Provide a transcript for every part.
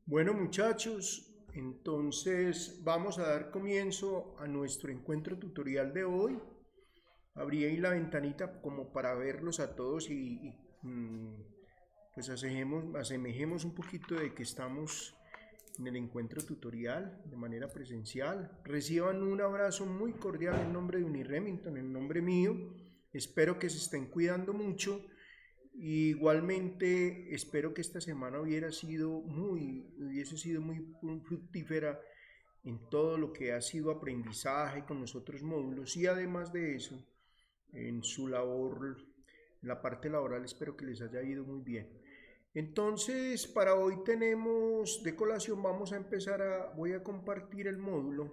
Bueno, muchachos, entonces vamos a dar comienzo a nuestro encuentro tutorial de hoy. Abrí ahí la ventanita como para verlos a todos pues asemejemos un poquito de que estamos en el encuentro tutorial de manera presencial. Reciban un abrazo muy cordial en nombre de Uniremington, en nombre mío. Espero que se estén cuidando mucho. Igualmente espero que esta semana hubiese sido muy fructífera en todo lo que ha sido aprendizaje con los otros módulos, y además de eso, en su labor, en la parte laboral, espero que les haya ido muy bien. Entonces, para hoy tenemos de colación, voy a compartir el módulo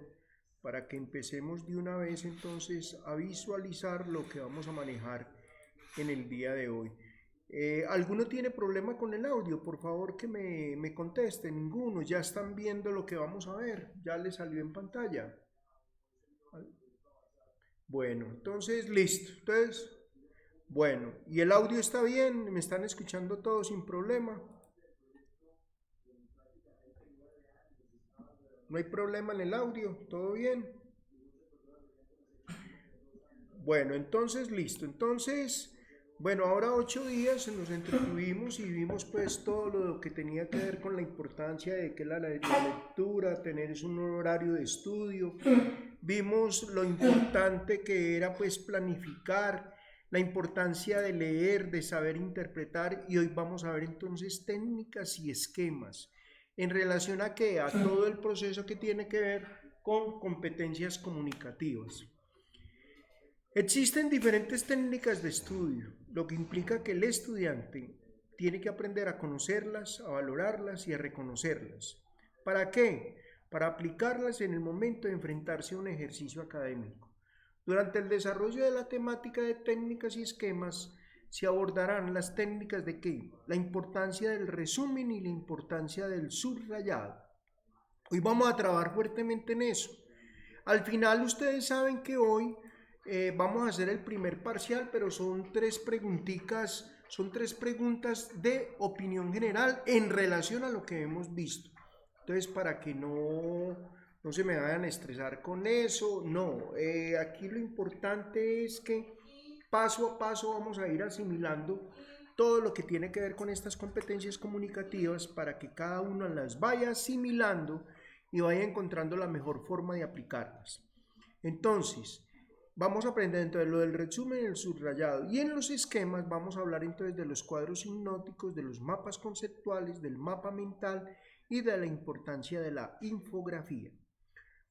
para que empecemos de una vez entonces a visualizar lo que vamos a manejar en el día de hoy. ¿Alguno tiene problema con el audio? Por favor que me conteste. Ninguno. Ya están viendo lo que vamos a ver. Ya les salió en pantalla. Bueno, entonces listo. Entonces, bueno, ¿y el audio está bien? ¿Me están escuchando todos sin problema? ¿No hay problema en el audio? ¿Todo bien? Bueno, entonces listo. Entonces, bueno, ahora 8 días nos entretuvimos y vimos pues todo lo que tenía que ver con la importancia de que la lectura, tener un horario de estudio. Vimos lo importante que era pues planificar, la importancia de leer, de saber interpretar, y hoy vamos a ver entonces técnicas y esquemas en relación a que a todo el proceso que tiene que ver con competencias comunicativas. Existen diferentes técnicas de estudio, lo que implica que el estudiante tiene que aprender a conocerlas, a valorarlas y a reconocerlas. ¿Para qué? Para aplicarlas en el momento de enfrentarse a un ejercicio académico. Durante el desarrollo de la temática de técnicas y esquemas, se abordarán las técnicas de qué? La importancia del resumen y la importancia del subrayado. Hoy vamos a trabajar fuertemente en eso. Al final ustedes saben que hoy vamos a hacer el primer parcial, pero son tres preguntitas, son tres preguntas de opinión general en relación a lo que hemos visto. Entonces, para que no se me vayan a estresar con eso, no, aquí lo importante es que paso a paso vamos a ir asimilando todo lo que tiene que ver con estas competencias comunicativas para que cada una las vaya asimilando y vaya encontrando la mejor forma de aplicarlas. Entonces, vamos a aprender entonces lo del resumen y el subrayado, y en los esquemas vamos a hablar entonces de los cuadros hipnóticos, de los mapas conceptuales, del mapa mental y de la importancia de la infografía.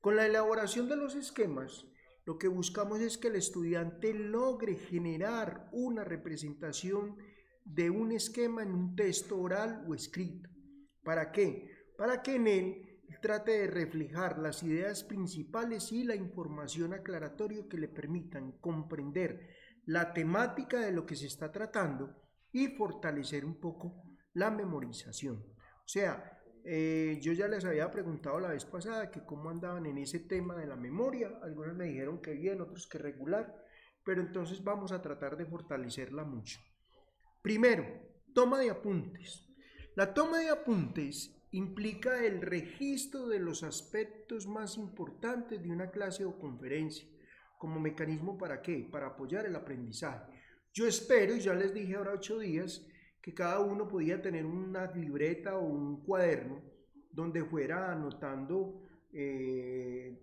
Con la elaboración de los esquemas, lo que buscamos es que el estudiante logre generar una representación de un esquema en un texto oral o escrito. ¿Para qué? Para que en él trate de reflejar las ideas principales y la información aclaratoria que le permitan comprender la temática de lo que se está tratando y fortalecer un poco la memorización. O sea, yo ya les había preguntado la vez pasada que cómo andaban en ese tema de la memoria. Algunos me dijeron que bien, otros que regular, pero entonces vamos a tratar de fortalecerla mucho. Primero, toma de apuntes. La toma de apuntes implica el registro de los aspectos más importantes de una clase o conferencia. ¿Como mecanismo para qué? Para apoyar el aprendizaje. Yo espero, y ya les dije ahora 8 días, que cada uno podía tener una libreta o un cuaderno donde fuera anotando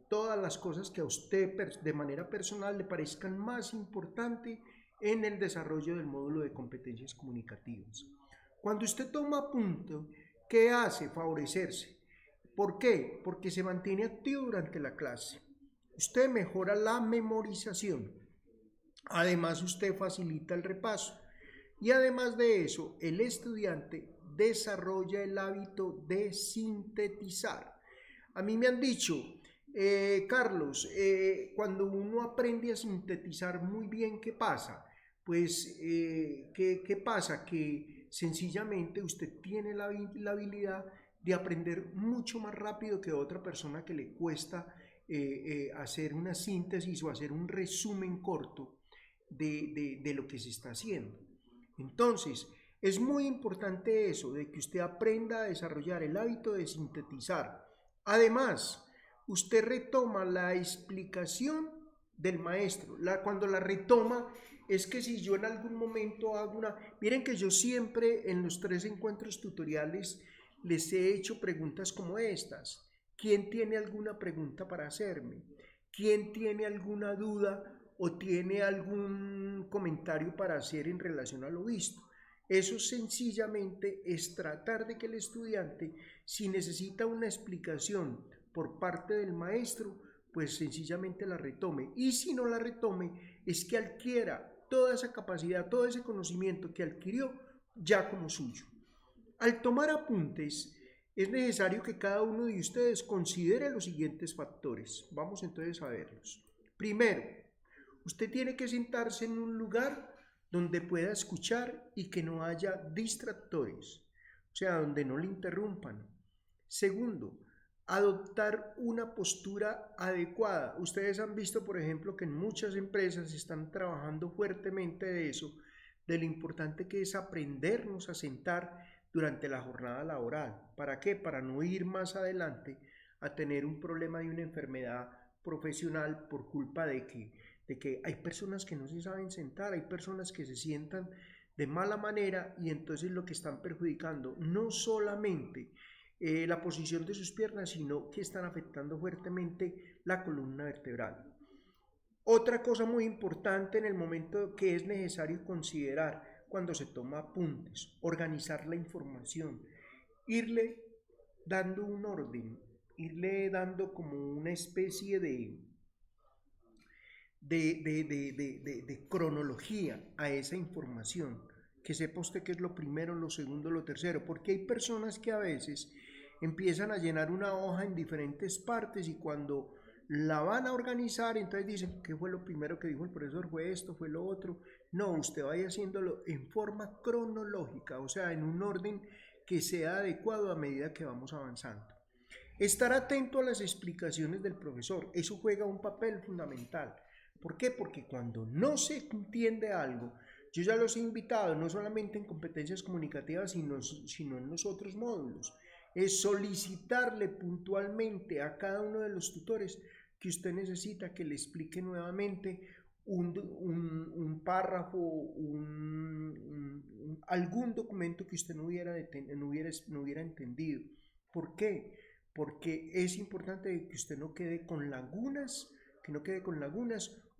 todas las cosas que a usted de manera personal le parezcan más importantes en el desarrollo del módulo de competencias comunicativas. Cuando usted toma punto, ¿qué hace? Favorecerse. ¿Por qué? Porque se mantiene activo durante la clase. Usted mejora la memorización. Además, usted facilita el repaso. Y además de eso, el estudiante desarrolla el hábito de sintetizar. A mí me han dicho, Carlos, cuando uno aprende a sintetizar muy bien, ¿qué pasa? Pues, ¿qué pasa? Que sencillamente usted tiene la habilidad de aprender mucho más rápido que otra persona que le cuesta hacer una síntesis o hacer un resumen corto de lo que se está haciendo. Entonces, es muy importante eso, de que usted aprenda a desarrollar el hábito de sintetizar. Además, usted retoma la explicación del maestro. Cuando la retoma, es que si yo en algún momento hago una... Miren que yo siempre en los 3 encuentros tutoriales les he hecho preguntas como estas. ¿Quién tiene alguna pregunta para hacerme? ¿Quién tiene alguna duda o tiene algún comentario para hacer en relación a lo visto? Eso sencillamente es tratar de que el estudiante, si necesita una explicación por parte del maestro, pues sencillamente la retome. Y si no la retome, es que adquiera toda esa capacidad, todo ese conocimiento que adquirió ya como suyo. Al tomar apuntes, es necesario que cada uno de ustedes considere los siguientes factores. Vamos entonces a verlos. Primero, usted tiene que sentarse en un lugar donde pueda escuchar y que no haya distractores, o sea, donde no le interrumpan. Segundo, adoptar una postura adecuada. Ustedes han visto, por ejemplo, que en muchas empresas están trabajando fuertemente de eso, de lo importante que es aprendernos a sentar durante la jornada laboral. ¿Para qué? Para no ir más adelante a tener un problema de una enfermedad profesional por culpa de que hay personas que no se saben sentar, hay personas que se sientan de mala manera y entonces lo que están perjudicando no solamente la posición de sus piernas, sino que están afectando fuertemente la columna vertebral. Otra cosa muy importante en el momento que es necesario considerar cuando se toma apuntes, organizar la información, irle dando un orden, irle dando como una especie de cronología a esa información, que sepa usted qué es lo primero, lo segundo, lo tercero, porque hay personas que a veces empiezan a llenar una hoja en diferentes partes y cuando la van a organizar, entonces dicen, ¿qué fue lo primero que dijo el profesor? ¿Fue esto? ¿Fue lo otro? No, usted vaya haciéndolo en forma cronológica, o sea, en un orden que sea adecuado a medida que vamos avanzando. Estar atento a las explicaciones del profesor, eso juega un papel fundamental. ¿Por qué? Porque cuando no se entiende algo, yo ya los he invitado, no solamente en competencias comunicativas, sino en los otros módulos, es solicitarle puntualmente a cada uno de los tutores que usted necesita que le explique nuevamente un párrafo, algún documento que usted no hubiera entendido. ¿Por qué? Porque es importante que usted no quede con lagunas,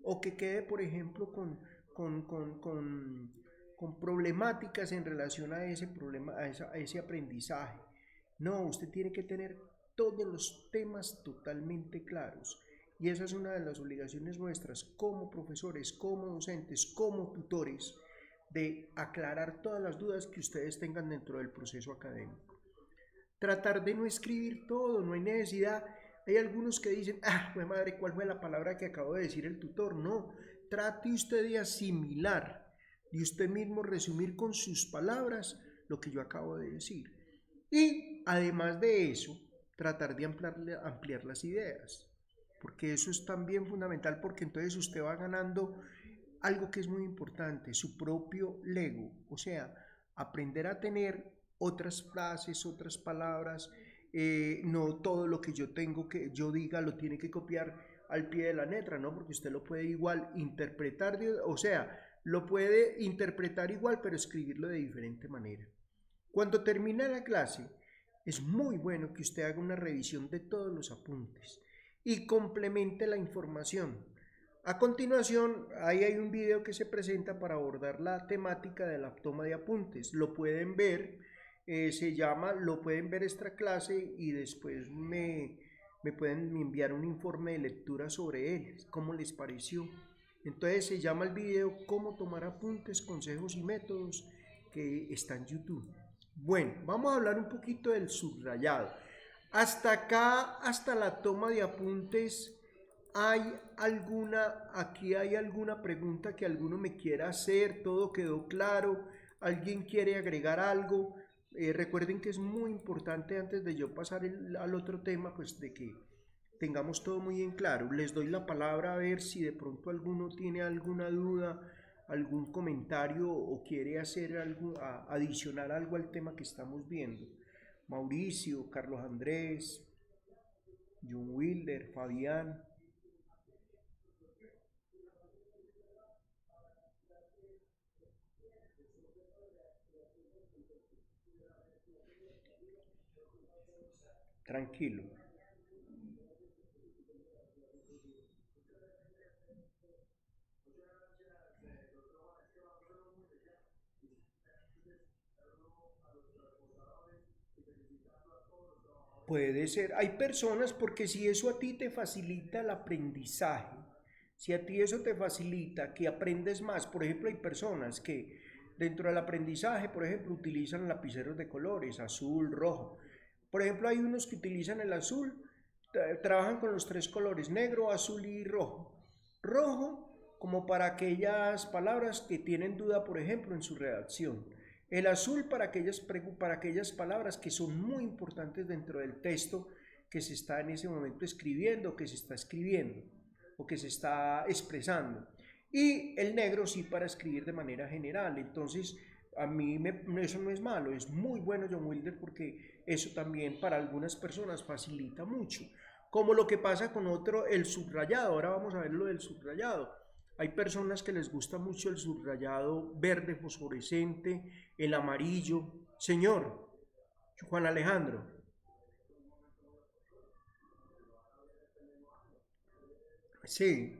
o que quede, por ejemplo, con problemáticas en relación a ese problema, a ese aprendizaje. No, usted tiene que tener todos los temas totalmente claros. Y esa es una de las obligaciones nuestras como profesores, como docentes, como tutores, de aclarar todas las dudas que ustedes tengan dentro del proceso académico. Tratar de no escribir todo, no hay necesidad. Hay algunos que dicen, madre, ¿cuál fue la palabra que acabo de decir el tutor? No, trate usted de asimilar y usted mismo resumir con sus palabras lo que yo acabo de decir. Y además de eso, tratar de ampliar las ideas, porque eso es también fundamental, porque entonces usted va ganando algo que es muy importante, su propio lego, o sea, aprender a tener otras frases, otras palabras, no todo lo que yo diga lo tiene que copiar al pie de la letra, ¿no? Porque usted lo puede igual interpretar, o sea, lo puede interpretar igual, pero escribirlo de diferente manera. Cuando termina la clase, es muy bueno que usted haga una revisión de todos los apuntes y complemente la información. A continuación, ahí hay un video que se presenta para abordar la temática de la toma de apuntes. Lo pueden ver, lo pueden ver esta clase y después me pueden enviar un informe de lectura sobre él, cómo les pareció. Entonces se llama el video Cómo tomar apuntes, consejos y métodos, que está en YouTube. Bueno, vamos a hablar un poquito del subrayado. Hasta acá, hasta la toma de apuntes, aquí hay alguna pregunta que alguno me quiera hacer? ¿Todo quedó claro? ¿Alguien quiere agregar algo? Recuerden que es muy importante, antes de yo pasar al otro tema, pues de tengamos todo muy en claro. Les doy la palabra a ver si de pronto alguno tiene alguna duda, algún comentario o quiere hacer algo, adicionar algo al tema que estamos viendo. Mauricio, Carlos Andrés, John Wilder, Fabián. Tranquilo. Puede ser. Hay personas porque si eso a ti te facilita el aprendizaje, si a ti eso te facilita que aprendes más, por ejemplo, hay personas que dentro del aprendizaje, por ejemplo, utilizan lapiceros de colores, azul, rojo. Por ejemplo, hay unos que utilizan el azul, trabajan con los tres colores, negro, azul y rojo. Rojo como para aquellas palabras que tienen duda, por ejemplo, en su redacción. El azul para aquellas palabras que son muy importantes dentro del texto que se está en ese momento escribiendo, que se está escribiendo o que se está expresando. Y el negro sí para escribir de manera general. Entonces, eso no es malo, es muy bueno John Wilder porque eso también para algunas personas facilita mucho. Como lo que pasa con otro, el subrayado. Ahora vamos a ver lo del subrayado. Hay personas que les gusta mucho el subrayado verde fosforescente, el amarillo. Señor, Juan Alejandro. Sí.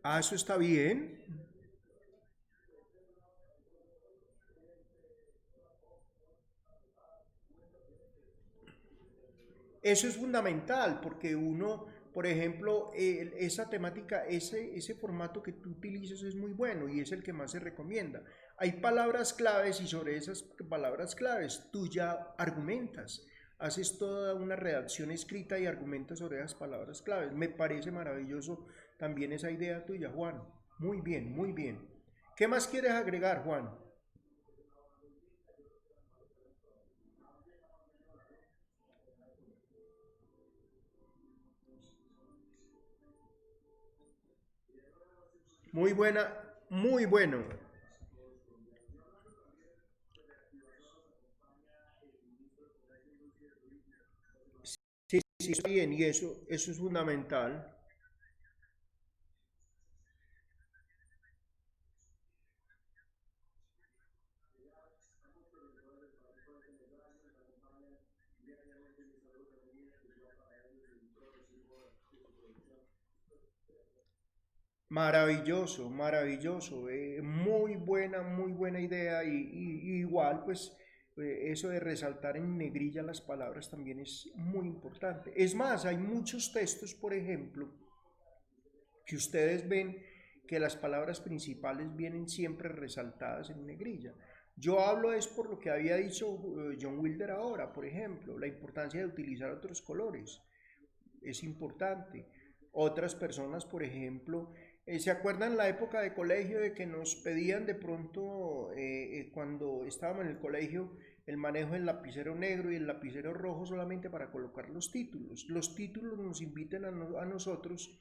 Ah, eso está bien. Eso es fundamental porque uno, por ejemplo, esa temática, ese formato que tú utilizas es muy bueno y es el que más se recomienda. Hay palabras claves y sobre esas palabras claves tú ya argumentas, haces toda una redacción escrita y argumentas sobre esas palabras claves. Me parece maravilloso también esa idea tuya, Juan. Muy bien, muy bien. ¿Qué más quieres agregar, Juan? Muy buena, muy bueno. Sí, sí, está bien, y eso es fundamental. Maravilloso, maravilloso, muy buena idea y igual pues eso de resaltar en negrilla las palabras también es muy importante. Es más, hay muchos textos, por ejemplo, que ustedes ven que las palabras principales vienen siempre resaltadas en negrilla. Yo hablo es por lo que había dicho John Wilder ahora, por ejemplo, la importancia de utilizar otros colores es importante. Otras personas, por ejemplo, ¿se acuerdan la época de colegio de que nos pedían de pronto, cuando estábamos en el colegio, el manejo del lapicero negro y el lapicero rojo solamente para colocar los títulos? Los títulos nos invitan a nosotros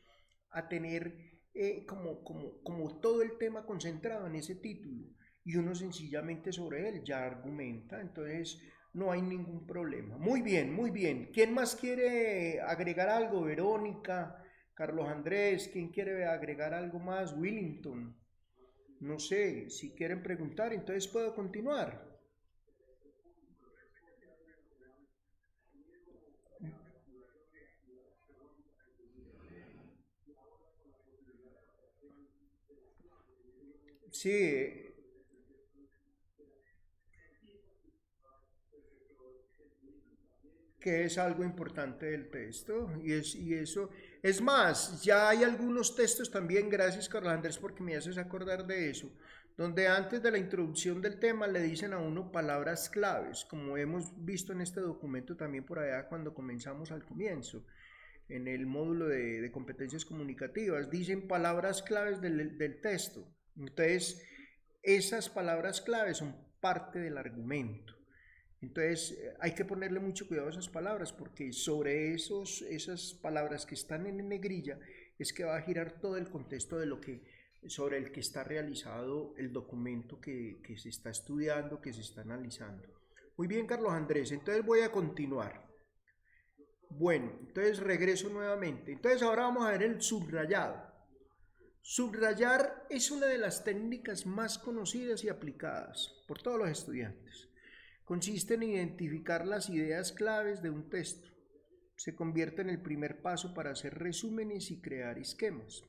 a tener como todo el tema concentrado en ese título y uno sencillamente sobre él ya argumenta, entonces no hay ningún problema. Muy bien, muy bien. ¿Quién más quiere agregar algo? Verónica, Carlos Andrés, ¿quién quiere agregar algo más? Willington. No sé, si quieren preguntar, entonces puedo continuar. Sí, que es algo importante del texto y eso es más, ya hay algunos textos también, gracias Carlos Andrés porque me haces acordar de eso, donde antes de la introducción del tema le dicen a uno palabras claves, como hemos visto en este documento también por allá cuando comenzamos al comienzo, en el módulo de competencias comunicativas, dicen palabras claves del texto. Entonces, esas palabras claves son parte del argumento. Entonces hay que ponerle mucho cuidado a esas palabras porque sobre esas palabras que están en negrilla es que va a girar todo el contexto de sobre el que está realizado el documento que se está estudiando, que se está analizando. Muy bien, Carlos Andrés, entonces voy a continuar. Bueno, entonces regreso nuevamente. Entonces ahora vamos a ver el subrayado. Subrayar es una de las técnicas más conocidas y aplicadas por todos los estudiantes. Consiste en identificar las ideas claves de un texto. Se convierte en el primer paso para hacer resúmenes y crear esquemas.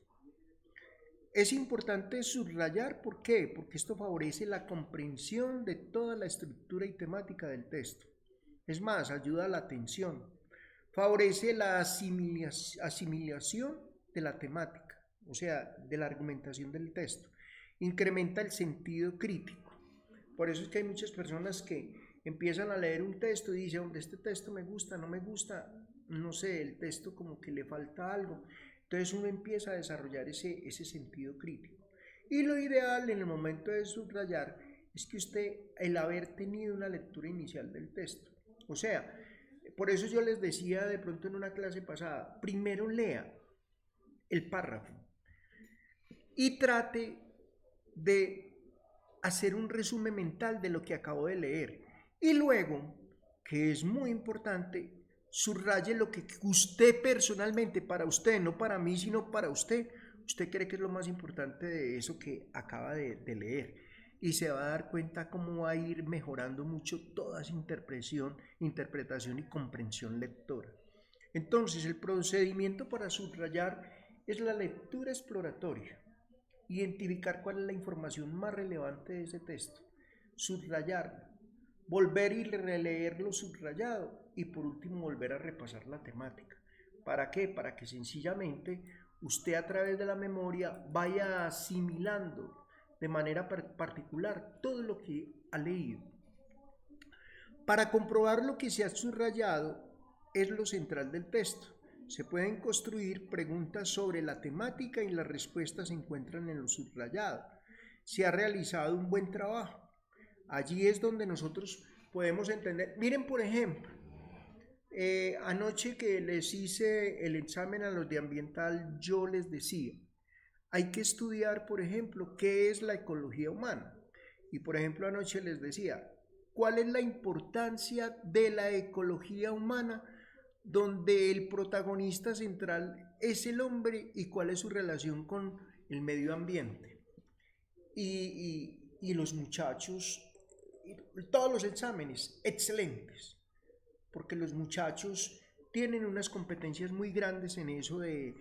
Es importante subrayar, ¿por qué? Porque esto favorece la comprensión de toda la estructura y temática del texto. Es más, ayuda a la atención. Favorece la asimilación de la temática, o sea, de la argumentación del texto. Incrementa el sentido crítico. Por eso es que hay muchas personas que empiezan a leer un texto y dicen, este texto me gusta, no me gusta, no sé, el texto como que le falta algo. Entonces uno empieza a desarrollar ese sentido crítico. Y lo ideal en el momento de subrayar es que usted, el haber tenido una lectura inicial del texto, o sea, por eso yo les decía de pronto en una clase pasada, primero lea el párrafo y trate de hacer un resumen mental de lo que acabo de leer. Y luego, que es muy importante, subraye lo que usted personalmente, para usted, no para mí, sino para usted cree que es lo más importante de eso que acaba de leer. Y se va a dar cuenta cómo va a ir mejorando mucho toda esa interpretación y comprensión lectora. Entonces, el procedimiento para subrayar es la lectura exploratoria. Identificar cuál es la información más relevante de ese texto, subrayarlo, volver y releer lo subrayado y por último volver a repasar la temática. ¿Para qué? Para que sencillamente usted a través de la memoria vaya asimilando de manera particular todo lo que ha leído. Para comprobar lo que se ha subrayado es lo central del texto. Se pueden construir preguntas sobre la temática y las respuestas se encuentran en lo subrayado. Se ha realizado un buen trabajo. Allí es donde nosotros podemos entender. Miren, por ejemplo, anoche que les hice el examen a los de ambiental, yo les decía, hay que estudiar, por ejemplo, qué es la ecología humana. Y, por ejemplo, anoche les decía, ¿cuál es la importancia de la ecología humana donde el protagonista central es el hombre y cuál es su relación con el medio ambiente? Y los muchachos, todos los exámenes, excelentes, porque los muchachos tienen unas competencias muy grandes en eso de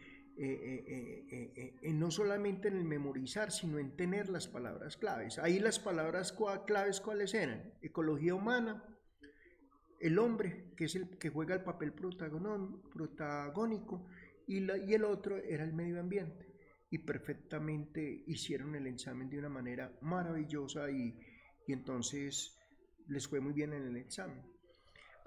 no solamente en el memorizar, sino en tener las palabras claves. Ahí las palabras claves, ¿cuáles eran? Ecología humana, el hombre, que es el que juega el papel protagónico, y el otro era el medio ambiente. Y perfectamente hicieron el examen de una manera maravillosa y entonces les fue muy bien en el examen.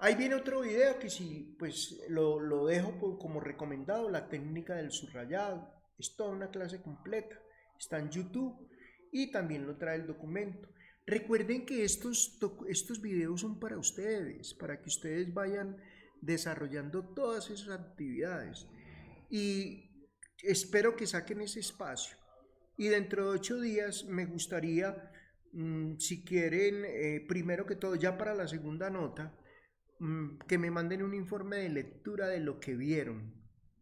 Ahí viene otro video que sí, pues lo dejo como recomendado, la técnica del subrayado. Es toda una clase completa, está en YouTube y también lo trae el documento. Recuerden que estos videos son para ustedes, para que ustedes vayan desarrollando todas esas actividades. Y espero que saquen ese espacio. Y dentro de 8 días me gustaría, si quieren, primero que todo, ya para la segunda nota, que me manden un informe de lectura de lo que vieron,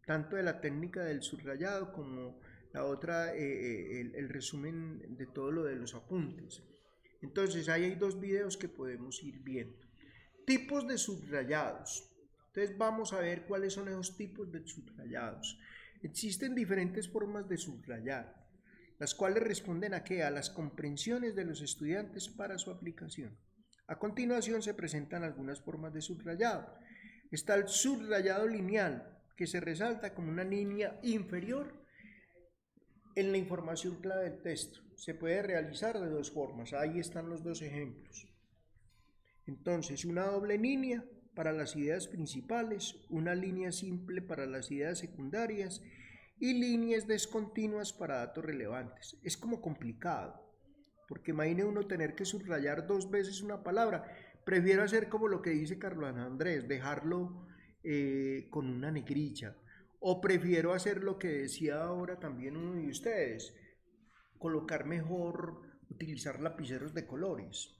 tanto de la técnica del subrayado como la otra, el resumen de todo lo de los apuntes. Entonces ahí hay 2 videos que podemos ir viendo. Tipos de subrayados. Entonces vamos a ver cuáles son esos tipos de subrayados. Existen diferentes formas de subrayar, las cuales responden a qué? A las comprensiones de los estudiantes para su aplicación. A continuación se presentan algunas formas de subrayado. Está el subrayado lineal, que se resalta como una línea inferior en la información clave del texto. Se puede realizar de 2 formas. Ahí están los 2 ejemplos. Entonces, una doble línea para las ideas principales, una línea simple para las ideas secundarias y líneas discontinuas para datos relevantes. Es como complicado. porque imagine uno tener que subrayar 2 veces una palabra. Prefiero hacer como lo que dice Carlos Andrés, dejarlo con una negrilla. O prefiero hacer lo que decía ahora también uno de ustedes, colocar mejor, utilizar lapiceros de colores.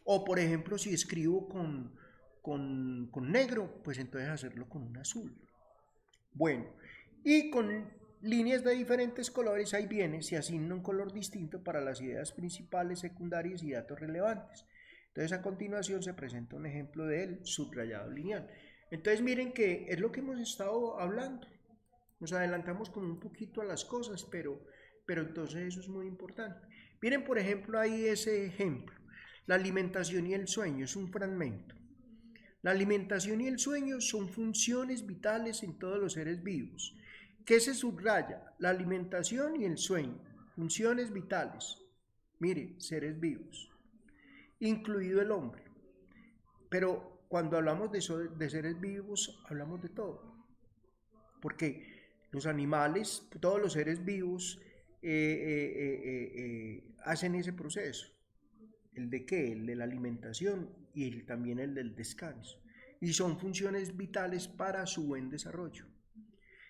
O por ejemplo, si escribo con negro, pues entonces hacerlo con un azul. Bueno, y con líneas de diferentes colores, ahí viene, se asigna un color distinto para las ideas principales, secundarias y datos relevantes. Entonces a continuación se presenta un ejemplo del subrayado lineal. Entonces miren que es lo que hemos estado hablando. Nos adelantamos como un poquito a las cosas, pero entonces eso es muy importante. Miren por ejemplo ahí ese ejemplo. La alimentación y el sueño es un fragmento. La alimentación y el sueño son funciones vitales en todos los seres vivos. ¿Qué se subraya? La alimentación y el sueño, funciones vitales. Mire, seres vivos, incluido el hombre. Pero cuando hablamos de seres vivos, hablamos de todo. Porque los animales, todos los seres vivos hacen ese proceso. ¿El de qué? El de la alimentación y también el del descanso. Y son funciones vitales para su buen desarrollo.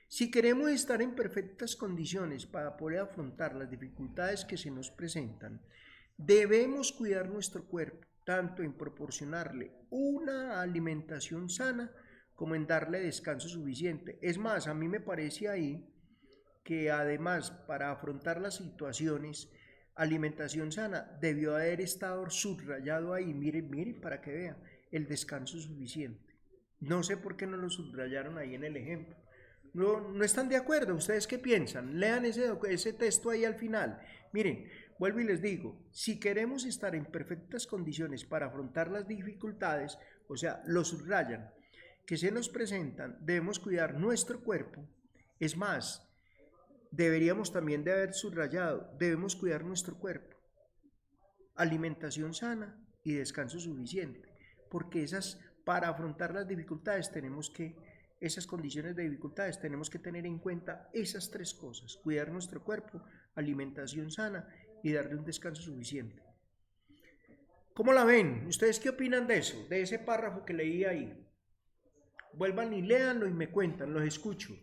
Si queremos estar en perfectas condiciones para poder afrontar las dificultades que se nos presentan, debemos cuidar nuestro cuerpo, tanto en proporcionarle una alimentación sana como en darle descanso suficiente. Es más, a mí me parece ahí que además para afrontar las situaciones, alimentación sana debió haber estado subrayado ahí, miren, miren, para que vean, el descanso suficiente. No sé por qué no lo subrayaron ahí en el ejemplo. No están de acuerdo, ¿ustedes qué piensan? Lean ese texto ahí al final. Miren, vuelvo y les digo, si queremos estar en perfectas condiciones para afrontar las dificultades, o sea, lo subrayan, que se nos presentan, debemos cuidar nuestro cuerpo. Es más, deberíamos también de haber subrayado, debemos cuidar nuestro cuerpo, alimentación sana y descanso suficiente, porque para afrontar las dificultades esas condiciones de dificultades tenemos que tener en cuenta esas 3 cosas, cuidar nuestro cuerpo, alimentación sana y darle un descanso suficiente. ¿Cómo la ven? ¿Ustedes qué opinan de eso, de ese párrafo que leí ahí? Vuelvan y léanlo y me cuentan, los escucho.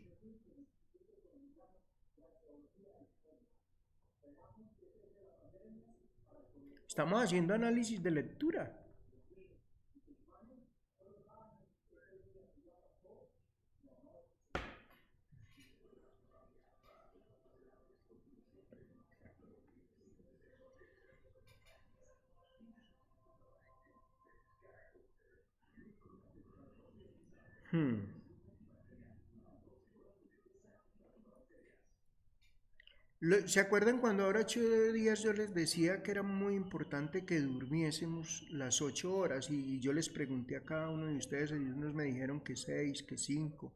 Estamos haciendo análisis de lectura. ¿Se acuerdan cuando ahora 8 días yo les decía que era muy importante que durmiésemos las 8 horas? Y yo les pregunté a cada uno de ustedes, y unos me dijeron que 6, que 5,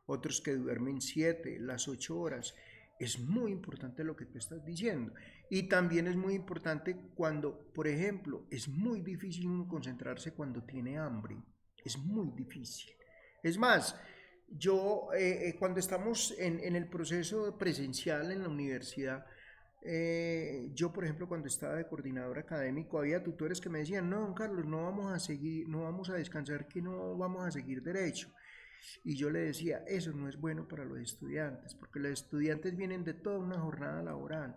otros que duermen 7, las 8 horas. Es muy importante lo que tú estás diciendo. Y también es muy importante cuando, por ejemplo, es muy difícil uno concentrarse cuando tiene hambre. Es muy difícil. Es más, yo cuando estamos en el proceso presencial en la universidad, yo por ejemplo cuando estaba de coordinador académico había tutores que me decían, no, don Carlos, no vamos a seguir, no vamos a descansar, que no vamos a seguir derecho. Y yo le decía, eso no es bueno para los estudiantes, porque los estudiantes vienen de toda una jornada laboral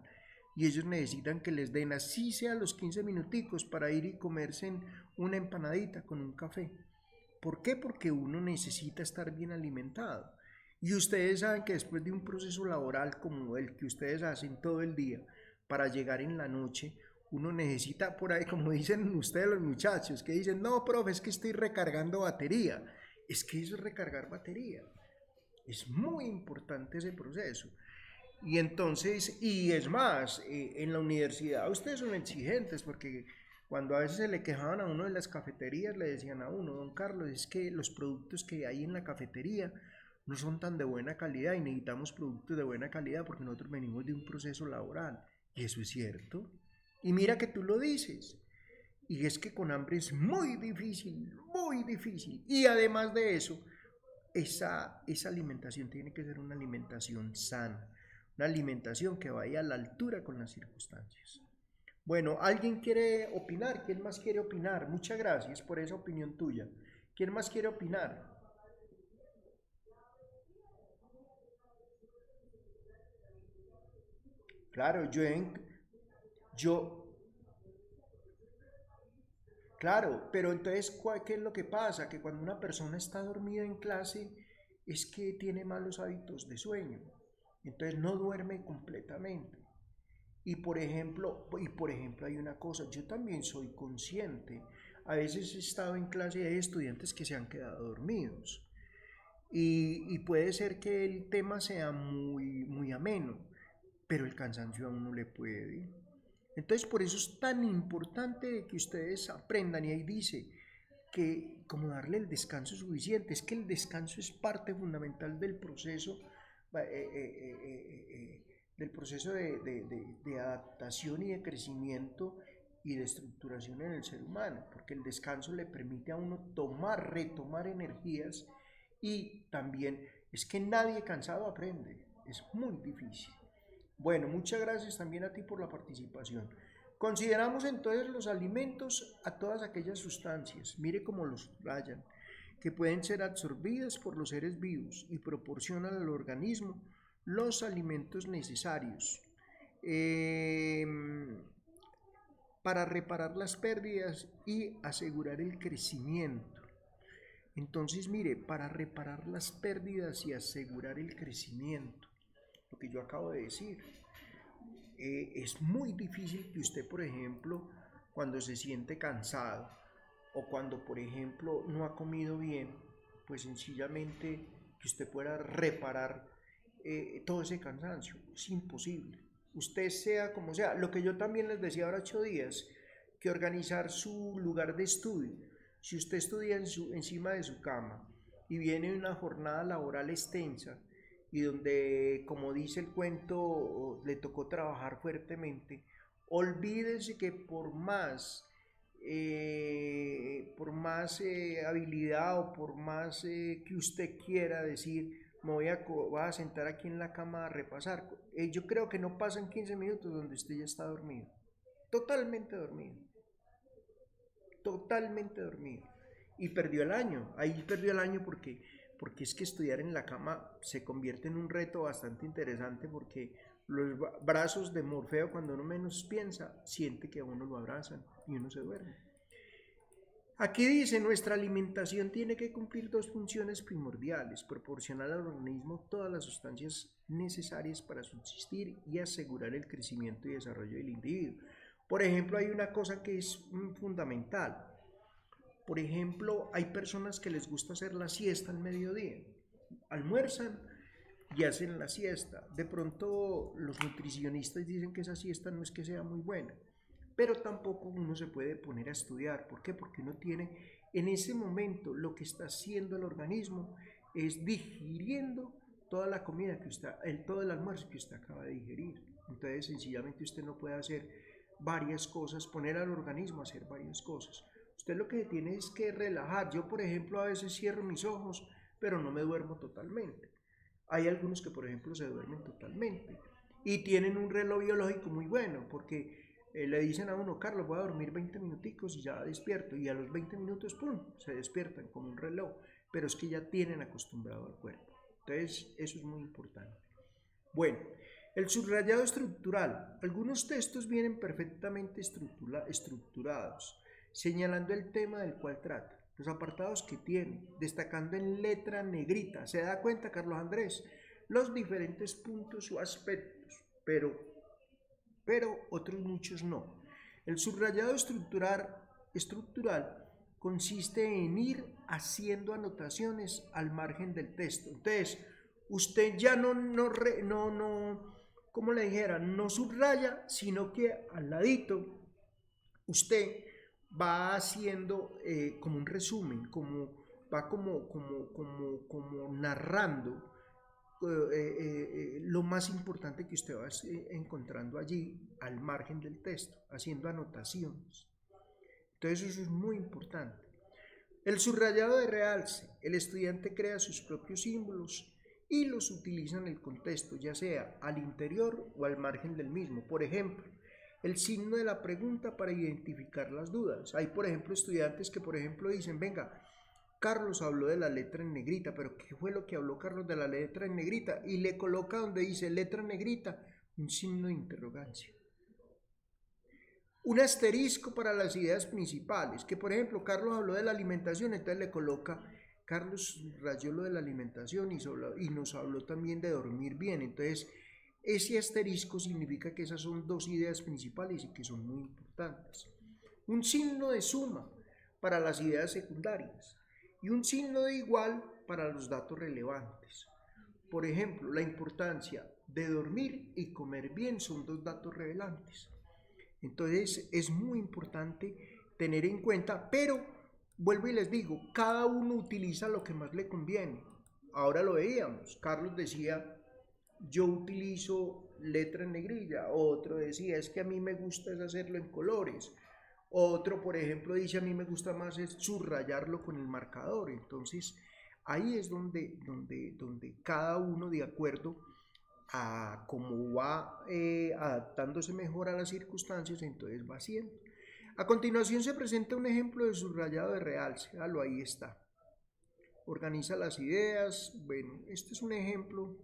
y ellos necesitan que les den así sea los 15 minuticos para ir y comerse una empanadita con un café. ¿Por qué? Porque uno necesita estar bien alimentado. Y ustedes saben que después de un proceso laboral como el que ustedes hacen todo el día, para llegar en la noche, uno necesita por ahí, como dicen ustedes los muchachos, que dicen, no, profe, es que estoy recargando batería. Es que eso es recargar batería. Es muy importante ese proceso. Y entonces, y es más, en la universidad ustedes son exigentes porque cuando a veces se le quejaban a uno de las cafeterías, le decían a uno, don Carlos, es que los productos que hay en la cafetería no son tan de buena calidad y necesitamos productos de buena calidad porque nosotros venimos de un proceso laboral. Y eso es cierto. Y mira que tú lo dices. Y es que con hambre es muy difícil, muy difícil. Y además de eso, esa alimentación tiene que ser una alimentación sana, una alimentación que vaya a la altura con las circunstancias. Bueno, ¿alguien quiere opinar? ¿Quién más quiere opinar? Muchas gracias por esa opinión tuya. ¿Quién más quiere opinar? Claro, yo, claro, pero entonces, ¿qué es lo que pasa? Que cuando una persona está dormida en clase es que tiene malos hábitos de sueño. Entonces no duerme completamente. Y por ejemplo hay una cosa, yo también soy consciente. A veces he estado en clase y hay estudiantes que se han quedado dormidos. Y puede ser que el tema sea muy, muy ameno, pero el cansancio a uno le puede. Entonces, por eso es tan importante que ustedes aprendan, y ahí dice que como darle el descanso suficiente, es que el descanso es parte fundamental del proceso de adaptación y de crecimiento y de estructuración en el ser humano, porque el descanso le permite a uno retomar energías y también es que nadie cansado aprende, es muy difícil. Bueno, muchas gracias también a ti por la participación. Consideramos entonces los alimentos a todas aquellas sustancias, mire cómo los rayan, que pueden ser absorbidas por los seres vivos y proporcionan al organismo los alimentos necesarios eh, para reparar las pérdidas y asegurar el crecimiento. Entonces, mire, para reparar las pérdidas y asegurar el crecimiento, lo que yo acabo de decir, es muy difícil que usted, por ejemplo, cuando se siente cansado o cuando, por ejemplo, no ha comido bien, pues sencillamente que usted pueda reparar todo ese cansancio. Es imposible. Usted sea como sea. Lo que yo también les decía ahora 8 días, que organizar su lugar de estudio. Si usted estudia encima de su cama y viene una jornada laboral extensa, y donde, como dice el cuento, le tocó trabajar fuertemente, olvídese que por más habilidad o por más que usted quiera decir, voy a sentar aquí en la cama a repasar. Yo creo que no pasan 15 minutos donde usted ya está dormido, totalmente dormido, totalmente dormido. Y perdió el año, ahí perdió el año porque es que estudiar en la cama se convierte en un reto bastante interesante porque los brazos de Morfeo, cuando uno menos piensa, siente que a uno lo abrazan y uno se duerme. Aquí dice, nuestra alimentación tiene que cumplir dos funciones primordiales: proporcionar al organismo todas las sustancias necesarias para subsistir y asegurar el crecimiento y desarrollo del individuo. Por ejemplo, hay una cosa que es fundamental. Por ejemplo, hay personas que les gusta hacer la siesta al mediodía. Almuerzan y hacen la siesta. De pronto los nutricionistas dicen que esa siesta no es que sea muy buena, pero tampoco uno se puede poner a estudiar. ¿Por qué? Porque uno tiene en ese momento lo que está haciendo el organismo es digiriendo toda la comida que usted, todo el almuerzo que usted acaba de digerir. Entonces sencillamente usted no puede hacer varias cosas, poner al organismo a hacer varias cosas. Usted lo que tiene es que relajar. Yo, por ejemplo, a veces cierro mis ojos, pero no me duermo totalmente. Hay algunos que, por ejemplo, se duermen totalmente y tienen un reloj biológico muy bueno porque le dicen a uno, Carlos, voy a dormir 20 minuticos y ya despierto. Y a los 20 minutos, ¡pum!, se despiertan como un reloj. Pero es que ya tienen acostumbrado al cuerpo. Entonces, eso es muy importante. Bueno, el subrayado estructural. Algunos textos vienen perfectamente estructurados, señalando el tema del cual trata, los apartados que tiene, destacando en letra negrita. ¿Se da cuenta, Carlos Andrés? Los diferentes puntos o aspectos, pero otros muchos no. El subrayado estructural consiste en ir haciendo anotaciones al margen del texto. Entonces, usted ya como le dijera, no subraya, sino que al ladito usted va haciendo como un resumen, va como narrando lo más importante que usted va encontrando allí al margen del texto, haciendo anotaciones. Entonces eso es muy importante. El subrayado de realce. El estudiante crea sus propios símbolos y los utiliza en el contexto, ya sea al interior o al margen del mismo. Por ejemplo, el signo de la pregunta para identificar las dudas. Hay, por ejemplo, estudiantes que, por ejemplo, dicen, venga, Carlos habló de la letra en negrita, pero ¿qué fue lo que habló Carlos de la letra en negrita? Y le coloca donde dice letra en negrita un signo de interrogancia. Un asterisco para las ideas principales, que por ejemplo Carlos habló de la alimentación, entonces le coloca, Carlos rayó lo de la alimentación y nos habló también de dormir bien, entonces ese asterisco significa que esas son dos ideas principales y que son muy importantes. Un signo de suma para las ideas secundarias y un signo de igual para los datos relevantes. Por ejemplo, la importancia de dormir y comer bien son dos datos relevantes. Entonces es muy importante tener en cuenta, pero vuelvo y les digo, cada uno utiliza lo que más le conviene. Ahora lo veíamos, Carlos decía, yo utilizo letra en negrilla, otro decía, es que a mí me gusta es hacerlo en colores, otro por ejemplo dice, a mí me gusta más es subrayarlo con el marcador. Entonces ahí es donde cada uno de acuerdo a cómo va adaptándose mejor a las circunstancias, entonces va haciendo. A continuación se presenta un ejemplo de subrayado de realce, ahí está. Organiza las ideas, bueno, este es un ejemplo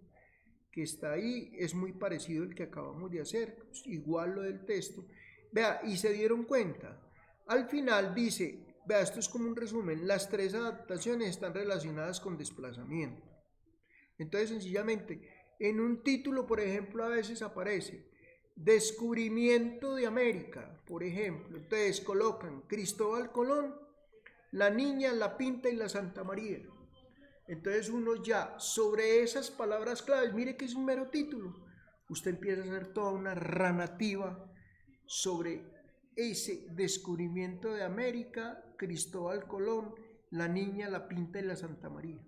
que está ahí, es muy parecido al que acabamos de hacer, igual lo del texto. Vea, y se dieron cuenta, al final dice, vea, esto es como un resumen, las tres adaptaciones están relacionadas con desplazamiento. Entonces sencillamente, en un título, por ejemplo, a veces aparece Descubrimiento de América, por ejemplo. Entonces colocan Cristóbal Colón, la Niña, la Pinta y la Santa María. Entonces uno ya sobre esas palabras claves, mire que es un mero título, usted empieza a hacer toda una narrativa sobre ese descubrimiento de América, Cristóbal Colón, la Niña, la Pinta y la Santa María.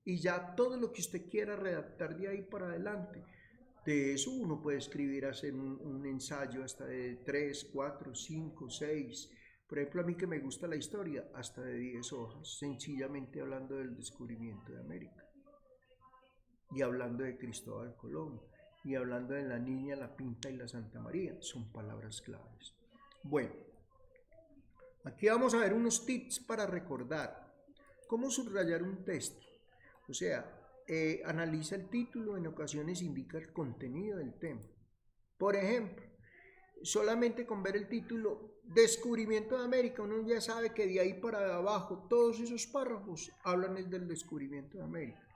Y ya todo lo que usted quiera redactar de ahí para adelante. De eso uno puede escribir, hacer un ensayo hasta de 3, 4, 5, 6. Por ejemplo, a mí que me gusta la historia, hasta de 10 hojas, sencillamente hablando del descubrimiento de América. Y hablando de Cristóbal Colón. Y hablando de la Niña, la Pinta y la Santa María. Son palabras claves. Bueno, aquí vamos a ver unos tips para recordar. ¿Cómo subrayar un texto? O sea, analiza el título, en ocasiones indica el contenido del tema. Por ejemplo, solamente con ver el título Descubrimiento de América, uno ya sabe que de ahí para abajo todos esos párrafos hablan del descubrimiento de América.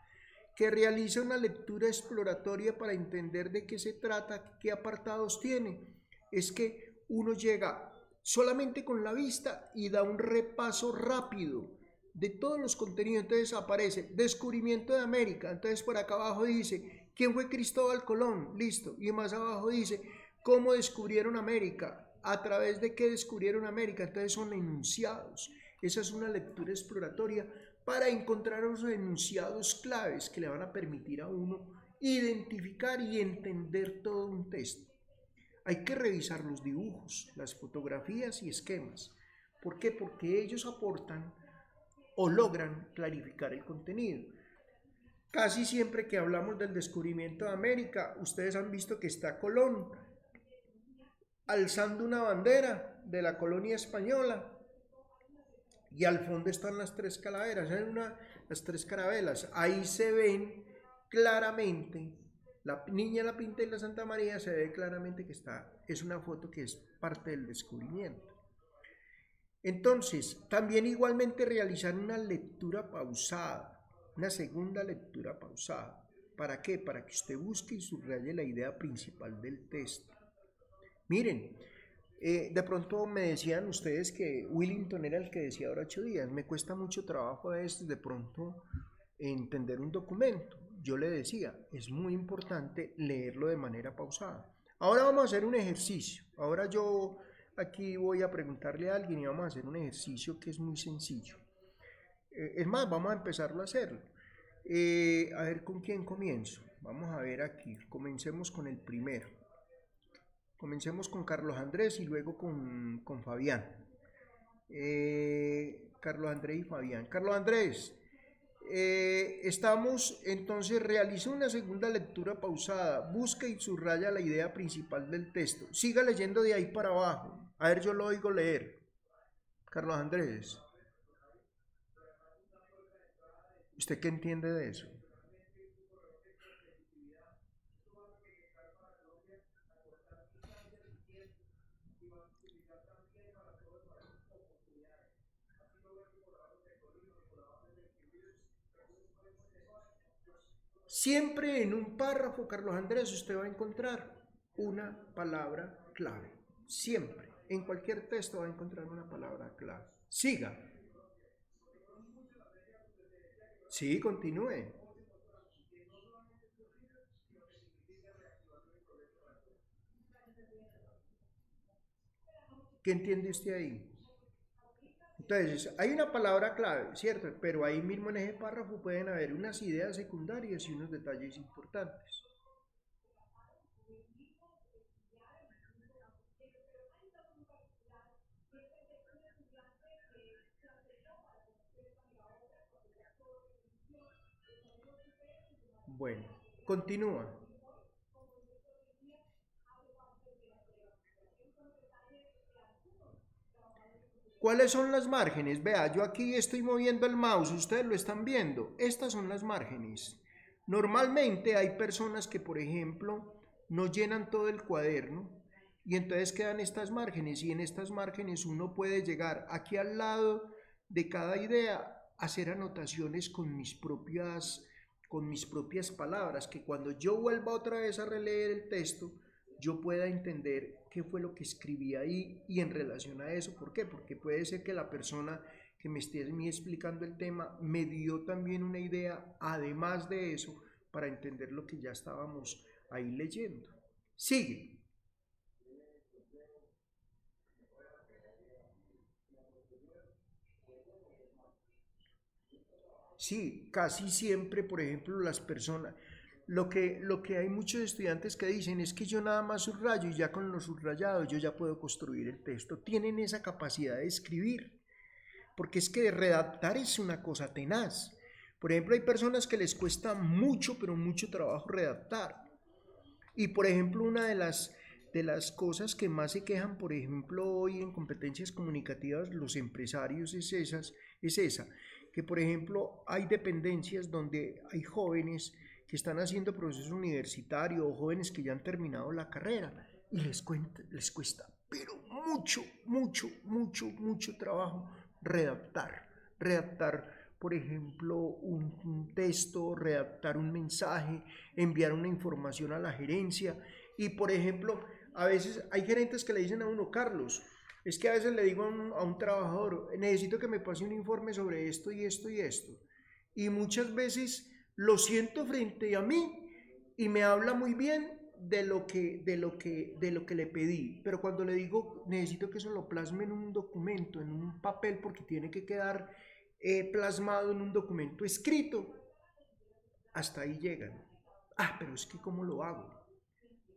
Que realiza una lectura exploratoria para entender de qué se trata, qué apartados tiene. Es que uno llega solamente con la vista y da un repaso rápido de todos los contenidos. Entonces aparece Descubrimiento de América, entonces por acá abajo dice ¿quién fue Cristóbal Colón? Listo. Y más abajo dice ¿cómo descubrieron América? ¿A través de qué descubrieron América? Entonces son enunciados. Esa es una lectura exploratoria para encontrar los enunciados claves que le van a permitir a uno identificar y entender todo un texto. Hay que revisar los dibujos, las fotografías y esquemas. ¿Por qué? Porque ellos aportan o logran clarificar el contenido. Casi siempre que hablamos del descubrimiento de América, ustedes han visto que está Colón alzando una bandera de la colonia española y al fondo están las tres calaveras, las tres carabelas. Ahí se ven claramente, la Niña, la Pinta y la Santa María, se ve claramente que es una foto que es parte del descubrimiento. Entonces, también igualmente realizar una lectura pausada, una segunda lectura pausada. ¿Para qué? Para que usted busque y subraye la idea principal del texto. Miren, de pronto me decían ustedes que Willington era el que decía ahora 8 días. Me cuesta mucho trabajo a veces de pronto entender un documento. Yo le decía, es muy importante leerlo de manera pausada. Ahora vamos a hacer un ejercicio. Ahora yo aquí voy a preguntarle a alguien y vamos a hacer un ejercicio que es muy sencillo. Es más, vamos a empezarlo a hacerlo. A ver con quién comienzo. Vamos a ver aquí. Comencemos con el primero. Comencemos con Carlos Andrés y luego con Fabián. Carlos Andrés y Fabián. Carlos Andrés, entonces, realiza una segunda lectura pausada, busca y subraya la idea principal del texto. Siga leyendo de ahí para abajo. A ver, yo lo oigo leer. Carlos Andrés, ¿usted qué entiende de eso? Siempre en un párrafo, Carlos Andrés, usted va a encontrar una palabra clave. Siempre. En cualquier texto va a encontrar una palabra clave. Siga. Sí, continúe. ¿Qué entiende usted ahí? Entonces, hay una palabra clave, ¿cierto? Pero ahí mismo en ese párrafo pueden haber unas ideas secundarias y unos detalles importantes. Bueno, continúa. ¿Cuáles son las márgenes? Vea, yo aquí estoy moviendo el mouse, ustedes lo están viendo. Estas son las márgenes. Normalmente hay personas que, por ejemplo, no llenan todo el cuaderno y entonces quedan estas márgenes y en estas márgenes uno puede llegar aquí al lado de cada idea a hacer anotaciones con mis propias palabras, que cuando yo vuelva otra vez a releer el texto, yo pueda entender qué fue lo que escribí ahí y en relación a eso, ¿por qué? Porque puede ser que la persona que me esté explicando el tema me dio también una idea, además de eso, para entender lo que ya estábamos ahí leyendo. Sigue. Sí, casi siempre, por ejemplo, las personas, lo que hay muchos estudiantes que dicen es que yo nada más subrayo y ya con lo subrayado yo ya puedo construir el texto. Tienen esa capacidad de escribir, porque es que redactar es una cosa tenaz. Por ejemplo, hay personas que les cuesta mucho, pero mucho trabajo redactar. Y por ejemplo, una de las cosas que más se quejan, por ejemplo, hoy en competencias comunicativas, los empresarios es esa, que por ejemplo hay dependencias donde hay jóvenes que están haciendo proceso universitario o jóvenes que ya han terminado la carrera y les cuesta, pero mucho, mucho, mucho, mucho trabajo redactar, por ejemplo, un texto, redactar un mensaje, enviar una información a la gerencia. Y, por ejemplo, a veces hay gerentes que le dicen a uno, Carlos, es que a veces le digo a un trabajador, necesito que me pase un informe sobre esto y esto y esto. Y muchas veces lo siento frente a mí y me habla muy bien de lo que le pedí. Pero cuando le digo, necesito que eso lo plasme en un documento, en un papel, porque tiene que quedar plasmado en un documento escrito, hasta ahí llegan. Ah, pero es que ¿cómo lo hago?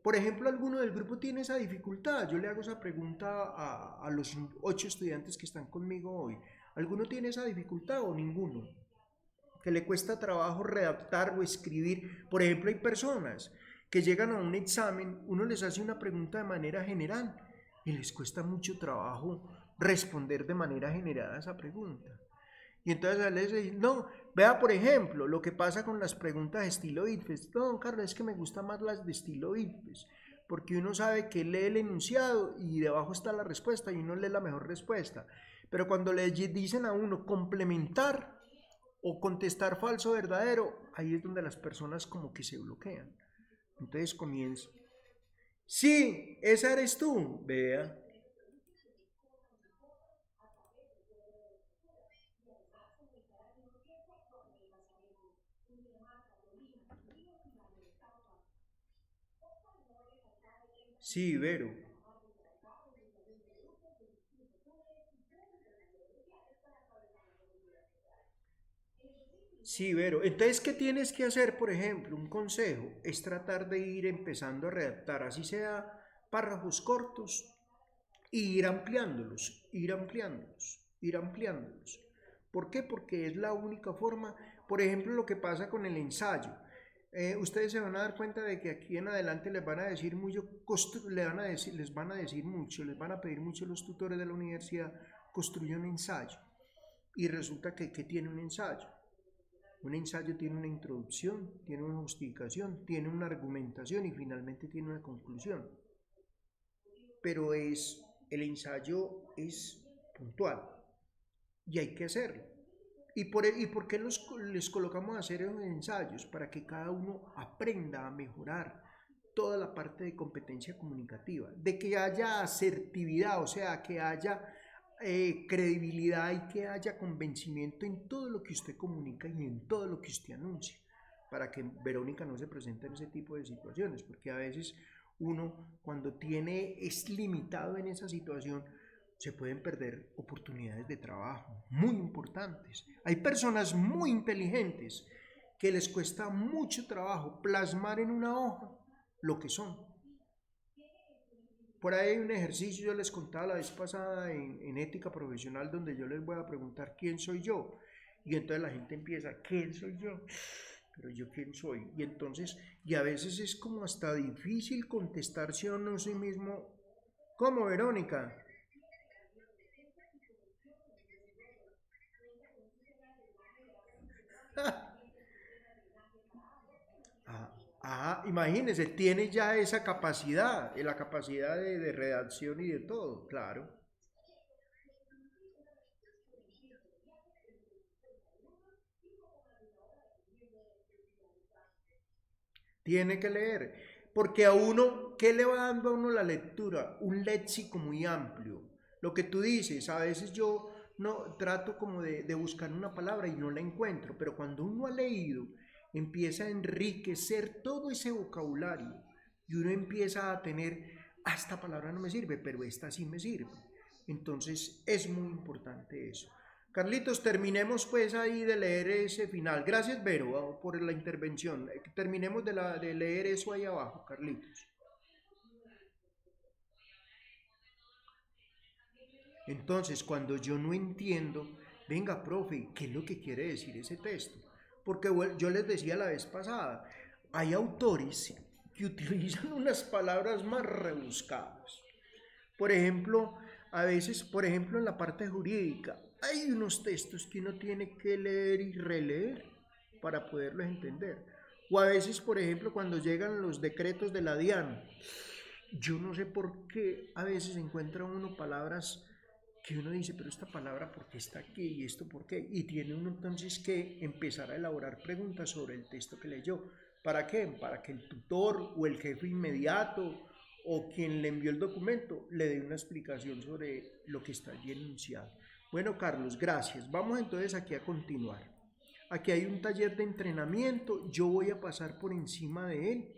Por ejemplo, alguno del grupo tiene esa dificultad. Yo le hago esa pregunta a los 8 estudiantes que están conmigo hoy. ¿Alguno tiene esa dificultad o ninguno? Que le cuesta trabajo redactar o escribir. Por ejemplo, hay personas que llegan a un examen, uno les hace una pregunta de manera general y les cuesta mucho trabajo responder de manera general a esa pregunta. Y entonces a les dice, no, vea por ejemplo lo que pasa con las preguntas de estilo ITFES. No, don Carlos, es que me gustan más las de estilo ITFES, porque uno sabe que lee el enunciado y debajo está la respuesta y uno lee la mejor respuesta. Pero cuando le dicen a uno complementar o contestar falso o verdadero, ahí es donde las personas como que se bloquean. Entonces comienza. Sí, esa eres tú, vea. Sí, Vero. Sí, Vero. Entonces, ¿qué tienes que hacer? Por ejemplo, un consejo es tratar de ir empezando a redactar, así sea párrafos cortos, e ir ampliándolos, ir ampliándolos, ir ampliándolos. ¿Por qué? Porque es la única forma, Por ejemplo, lo que pasa con el ensayo. Ustedes se van a dar cuenta de que aquí en adelante les van a decir mucho, les van a pedir mucho los tutores de la universidad, construye un ensayo. Y resulta que tiene un ensayo. Un ensayo tiene una introducción, tiene una justificación, tiene una argumentación y finalmente tiene una conclusión. Pero el ensayo es puntual y hay que hacerlo. ¿Y por qué les colocamos a hacer esos ensayos? Para que cada uno aprenda a mejorar toda la parte de competencia comunicativa, de que haya asertividad, o sea, que haya credibilidad y que haya convencimiento en todo lo que usted comunica y en todo lo que usted anuncia, para que Verónica no se presente en ese tipo de situaciones, porque a veces uno cuando es limitado en esa situación, se pueden perder oportunidades de trabajo muy importantes. Hay personas muy inteligentes que les cuesta mucho trabajo plasmar en una hoja lo que son. Por ahí hay un ejercicio, yo les contaba la vez pasada en ética profesional, donde yo les voy a preguntar quién soy yo. Y entonces la gente empieza, ¿quién soy yo? Pero yo quién soy. Y entonces, y a veces es como hasta difícil contestar sí o no sí mismo. ¿Cómo, Verónica? Imagínense, tiene ya esa capacidad, la capacidad de redacción y de todo, claro. Tiene que leer, porque a uno, ¿qué le va dando a uno la lectura? Un léxico muy amplio. Lo que tú dices, a veces yo no trato como de buscar una palabra y no la encuentro, pero cuando uno ha leído, empieza a enriquecer todo ese vocabulario y uno empieza a tener, esta palabra no me sirve, pero esta sí me sirve. Entonces es muy importante eso. Carlitos, terminemos pues ahí de leer ese final. Gracias, Vero, por la intervención. Terminemos de leer eso ahí abajo, Carlitos. Entonces, cuando yo no entiendo, venga, profe, ¿qué es lo que quiere decir ese texto? Porque yo les decía la vez pasada, hay autores que utilizan unas palabras más rebuscadas. Por ejemplo, a veces, por ejemplo, en la parte jurídica, hay unos textos que uno tiene que leer y releer para poderlos entender. O a veces, por ejemplo, cuando llegan los decretos de la DIAN, yo no sé por qué a veces encuentra uno palabras que uno dice, pero esta palabra, ¿por qué está aquí? ¿Y esto por qué? Y tiene uno entonces que empezar a elaborar preguntas sobre el texto que leyó. ¿Para qué? Para que el tutor o el jefe inmediato o quien le envió el documento le dé una explicación sobre lo que está allí enunciado. Bueno, Carlos, gracias. Vamos entonces aquí a continuar. Aquí hay un taller de entrenamiento, yo voy a pasar por encima de él.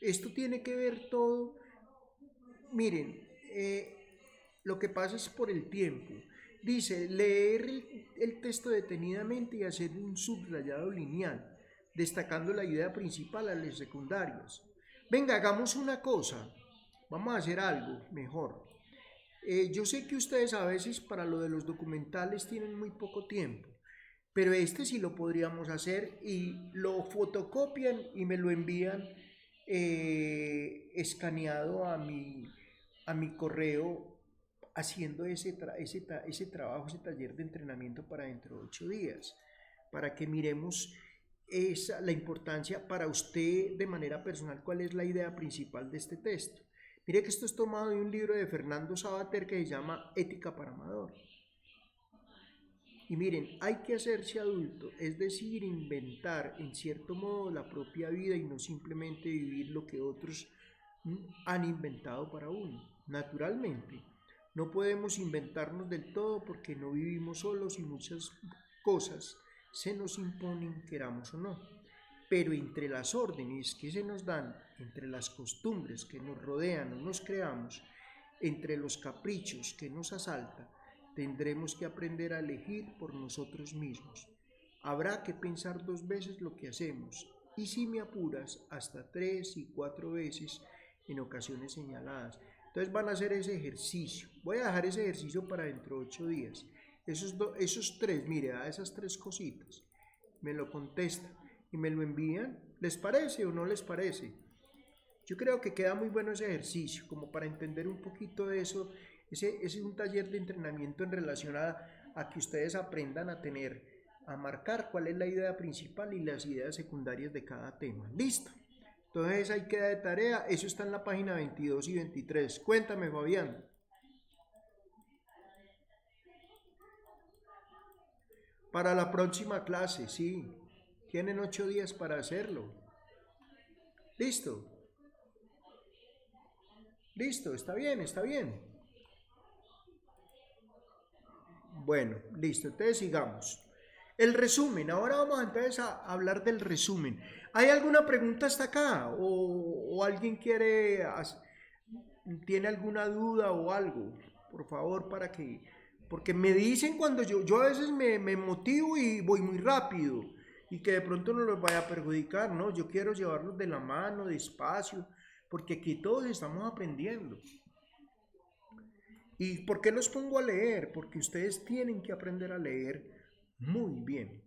Esto tiene que ver todo, miren, lo que pasa es por el tiempo. Dice, leer el texto detenidamente y hacer un subrayado lineal, destacando la idea principal a las secundarias. Venga, hagamos una cosa, vamos a hacer algo mejor. Yo sé que ustedes a veces para lo de los documentales tienen muy poco tiempo, pero este sí lo podríamos hacer y lo fotocopian y me lo envían escaneado a mi correo haciendo ese trabajo, ese taller de entrenamiento para dentro de 8 días, para que miremos la importancia para usted de manera personal, cuál es la idea principal de este texto. Mire que esto es tomado de un libro de Fernando Sabater que se llama Ética para Amador. Y miren, hay que hacerse adulto, es decir, inventar en cierto modo la propia vida y no simplemente vivir lo que otros han inventado para uno. Naturalmente, no podemos inventarnos del todo porque no vivimos solos y muchas cosas se nos imponen, queramos o no. Pero entre las órdenes que se nos dan, entre las costumbres que nos rodean o nos creamos, entre los caprichos que nos asaltan, tendremos que aprender a elegir por nosotros mismos. Habrá que pensar 2 veces lo que hacemos y si me apuras hasta 3 y 4 veces en ocasiones señaladas. Entonces van a hacer ese ejercicio. Voy a dejar ese ejercicio para dentro de 8 días. Esos tres, mire, a esas 3 cositas. me lo contestan y me lo envían. ¿Les parece o no les parece? Yo creo que queda muy bueno ese ejercicio, como para entender un poquito de eso. Ese es un taller de entrenamiento en relación a que ustedes aprendan a a marcar cuál es la idea principal y las ideas secundarias de cada tema. ¿Listo? Entonces ahí queda de tarea. Eso está en la página 22 y 23. Cuéntame, Fabián. Para la próxima clase, sí. Tienen 8 días para hacerlo. ¿Listo? Listo, está bien, está bien. Bueno, listo, entonces sigamos. El resumen, ahora vamos entonces a hablar del resumen. ¿Hay alguna pregunta hasta acá? ¿O alguien tiene alguna duda o algo? Por favor, porque me dicen cuando yo a veces me motivo y voy muy rápido y que de pronto no los vaya a perjudicar, ¿no? Yo quiero llevarlos de la mano, despacio, porque aquí todos estamos aprendiendo. ¿Y por qué los pongo a leer? Porque ustedes tienen que aprender a leer muy bien.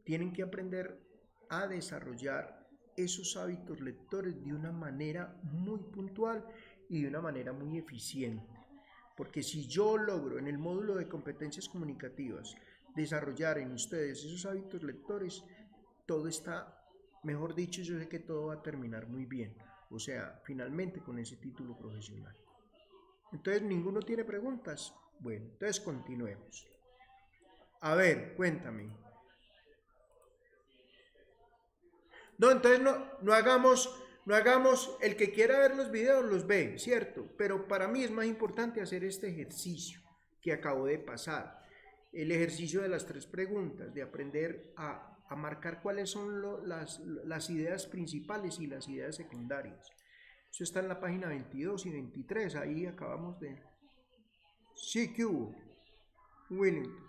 Tienen que aprender a desarrollar esos hábitos lectores de una manera muy puntual y de una manera muy eficiente. Porque si yo logro en el módulo de competencias comunicativas desarrollar en ustedes esos hábitos lectores, todo está, mejor dicho, yo sé que todo va a terminar muy bien. O sea, finalmente con ese título profesional. Entonces, ¿ninguno tiene preguntas? Bueno, entonces continuemos. A ver, cuéntame. No, entonces no hagamos, el que quiera ver los videos los ve, ¿cierto? Pero para mí es más importante hacer este ejercicio que acabo de pasar. El ejercicio de las 3 preguntas, de aprender a marcar cuáles son las ideas principales y las ideas secundarias. Eso está en la página 22 y 23, ahí acabamos de... Sí, ¿qué hubo? Wellington.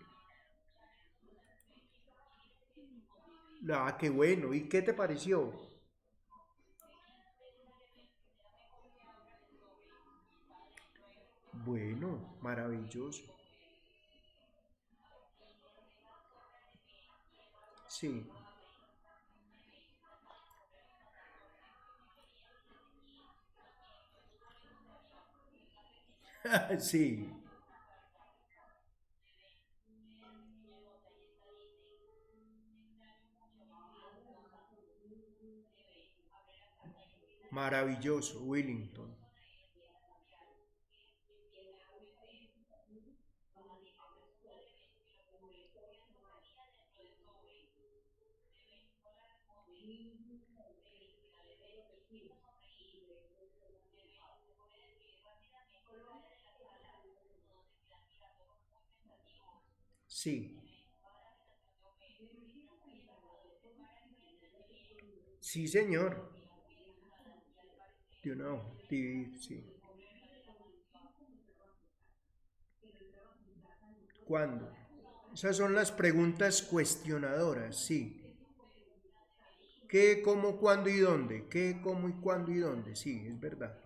Ah, qué bueno. ¿Y qué te pareció? Bueno, maravilloso. Sí, sí, maravilloso, Wellington. Sí, sí, señor. De una hoja, dividir, sí. ¿Cuándo? Esas son las preguntas cuestionadoras, sí. ¿Qué, cómo, cuándo y dónde? ¿Qué, cómo y cuándo y dónde? Sí, es verdad.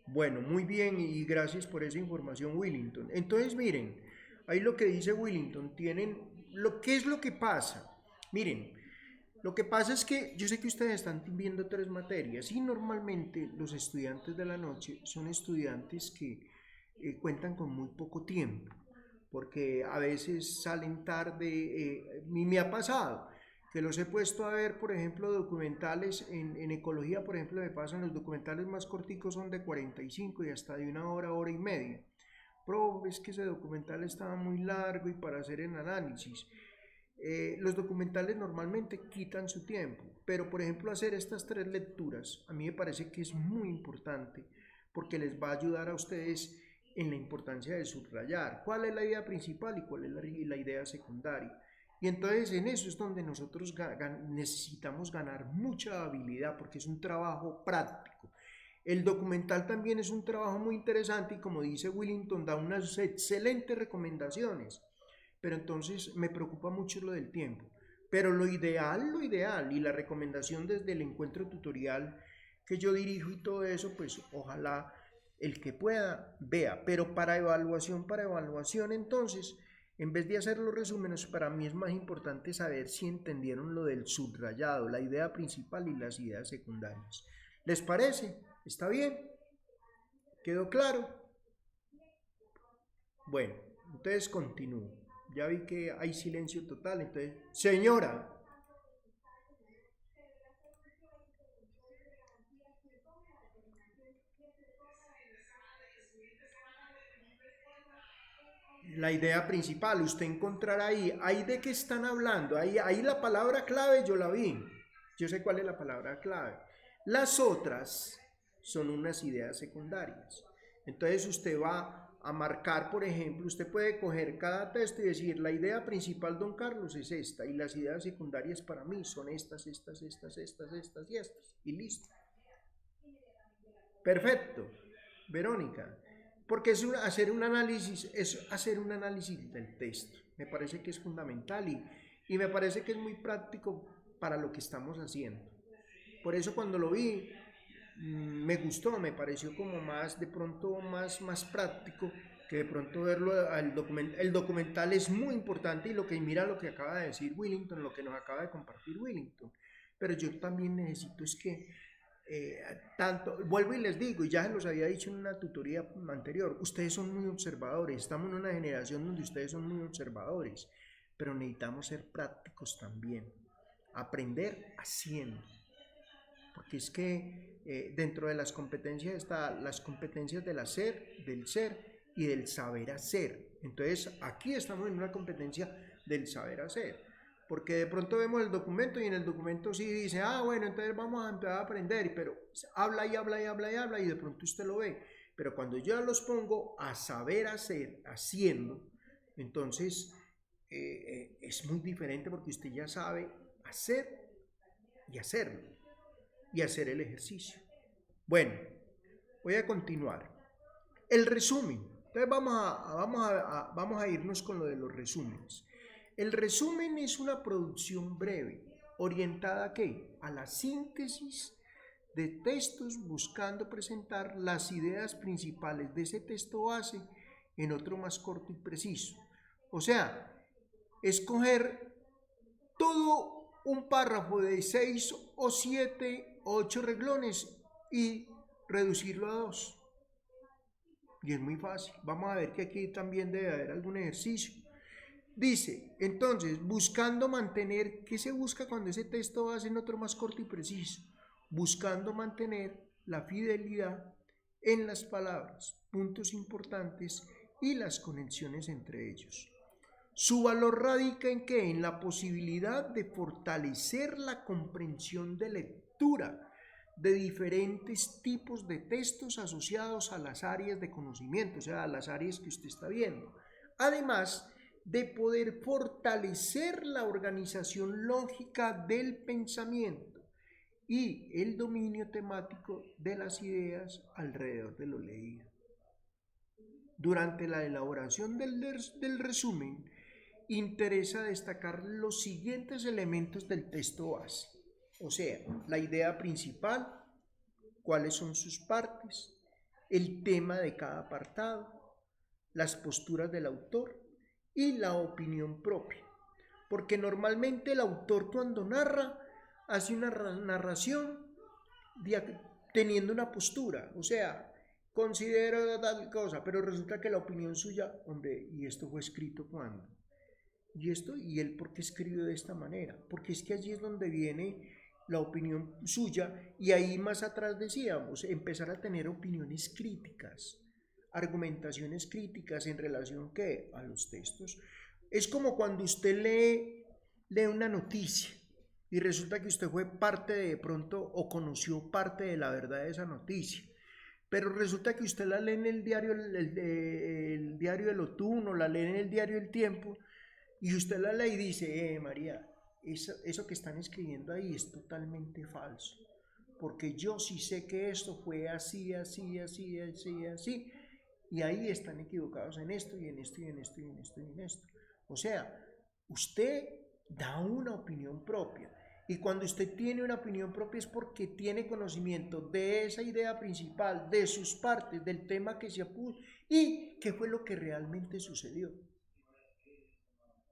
Bueno, muy bien y gracias por esa información, Willington. Entonces, miren, ahí lo que dice Willington, ¿qué es lo que pasa? Miren, lo que pasa es que yo sé que ustedes están viendo 3 materias y normalmente los estudiantes de la noche son estudiantes que cuentan con muy poco tiempo, porque a veces salen tarde, y me ha pasado que los he puesto a ver, por ejemplo, documentales en ecología, por ejemplo, me pasan los documentales más corticos son de 45 y hasta de 1 hora, hora y media. Pero es que ese documental estaba muy largo y para hacer el análisis. Los documentales normalmente quitan su tiempo, pero por ejemplo hacer estas 3 lecturas a mí me parece que es muy importante porque les va a ayudar a ustedes en la importancia de subrayar cuál es la idea principal y cuál es la idea secundaria. Y entonces en eso es donde nosotros necesitamos ganar mucha habilidad porque es un trabajo práctico. El documental también es un trabajo muy interesante y como dice Willington da unas excelentes recomendaciones, pero entonces me preocupa mucho lo del tiempo. Pero lo ideal y la recomendación desde el encuentro tutorial que yo dirijo y todo eso, pues ojalá el que pueda, vea, pero para evaluación, entonces, en vez de hacer los resúmenes, para mí es más importante saber si entendieron lo del subrayado, la idea principal y las ideas secundarias. ¿Les parece? ¿Está bien? ¿Quedó claro? Bueno, entonces continúo. Ya vi que hay silencio total, entonces, señora. La idea principal, usted encontrará ahí de qué están hablando, ahí la palabra clave yo la vi, yo sé cuál es la palabra clave. Las otras son unas ideas secundarias. Entonces usted va a marcar, por ejemplo, usted puede coger cada texto y decir, la idea principal, don Carlos, es esta, y las ideas secundarias para mí son estas y estas, y listo. Perfecto, Verónica. Porque es hacer un análisis del texto. Me parece que es fundamental y me parece que es muy práctico para lo que estamos haciendo. Por eso cuando lo vi, me gustó, me pareció como más, de pronto más práctico que de pronto verlo al documental. El documental es muy importante y mira lo que acaba de decir Willington, lo que nos acaba de compartir Willington. Pero yo también necesito es que tanto, vuelvo y les digo, y ya se los había dicho en una tutoría anterior, ustedes son muy observadores, estamos en una generación donde ustedes son muy observadores, pero necesitamos ser prácticos también, aprender haciendo, porque es que dentro de las competencias están las competencias del hacer, del ser y del saber hacer. Entonces aquí estamos en una competencia del saber hacer. Porque de pronto vemos el documento y en el documento sí dice, bueno, entonces vamos a empezar a aprender, pero habla y de pronto usted lo ve. Pero cuando yo los pongo a saber hacer, haciendo, entonces es muy diferente porque usted ya sabe hacer y hacerlo y hacer el ejercicio. Bueno, voy a continuar. El resumen. Entonces vamos a irnos con lo de los resúmenes. El resumen es una producción breve, orientada ¿a qué? A la síntesis de textos buscando presentar las ideas principales de ese texto base en otro más corto y preciso. O sea, escoger todo un párrafo de 6 o 7 o 8 renglones y reducirlo a 2. Y es muy fácil. Vamos a ver que aquí también debe haber algún ejercicio. Dice, entonces, buscando mantener, ¿qué se busca cuando ese texto va a ser otro más corto y preciso? Buscando mantener la fidelidad en las palabras, puntos importantes y las conexiones entre ellos. Su valor radica en ¿qué? En la posibilidad de fortalecer la comprensión de lectura de diferentes tipos de textos asociados a las áreas de conocimiento, o sea, a las áreas que usted está viendo. Además, de poder fortalecer la organización lógica del pensamiento y el dominio temático de las ideas alrededor de lo leído. Durante la elaboración del resumen, interesa destacar los siguientes elementos del texto base, o sea, la idea principal, cuáles son sus partes, el tema de cada apartado, las posturas del autor y la opinión propia. Porque normalmente el autor cuando narra, hace una narración teniendo una postura, o sea, considero tal cosa, pero resulta que la opinión suya, hombre, ¿y esto fue escrito cuándo? ¿Y él por qué escribió de esta manera? Porque es que allí es donde viene la opinión suya y ahí más atrás decíamos, empezar a tener opiniones críticas, argumentaciones críticas en relación ¿qué? A los textos. Es como cuando usted lee una noticia y resulta que usted fue parte de pronto o conoció parte de la verdad de esa noticia. Pero resulta que usted la lee en el diario, el diario El Otuno, la lee en el diario El Tiempo, y usted la lee y dice, María, eso que están escribiendo ahí es totalmente falso, porque yo sí sé que esto fue así, y ahí están equivocados en esto, y en esto, y en esto, y en esto, y en esto. O sea, usted da una opinión propia, Y cuando usted tiene una opinión propia es porque tiene conocimiento de esa idea principal, de sus partes, del tema que se puso y qué fue lo que realmente sucedió.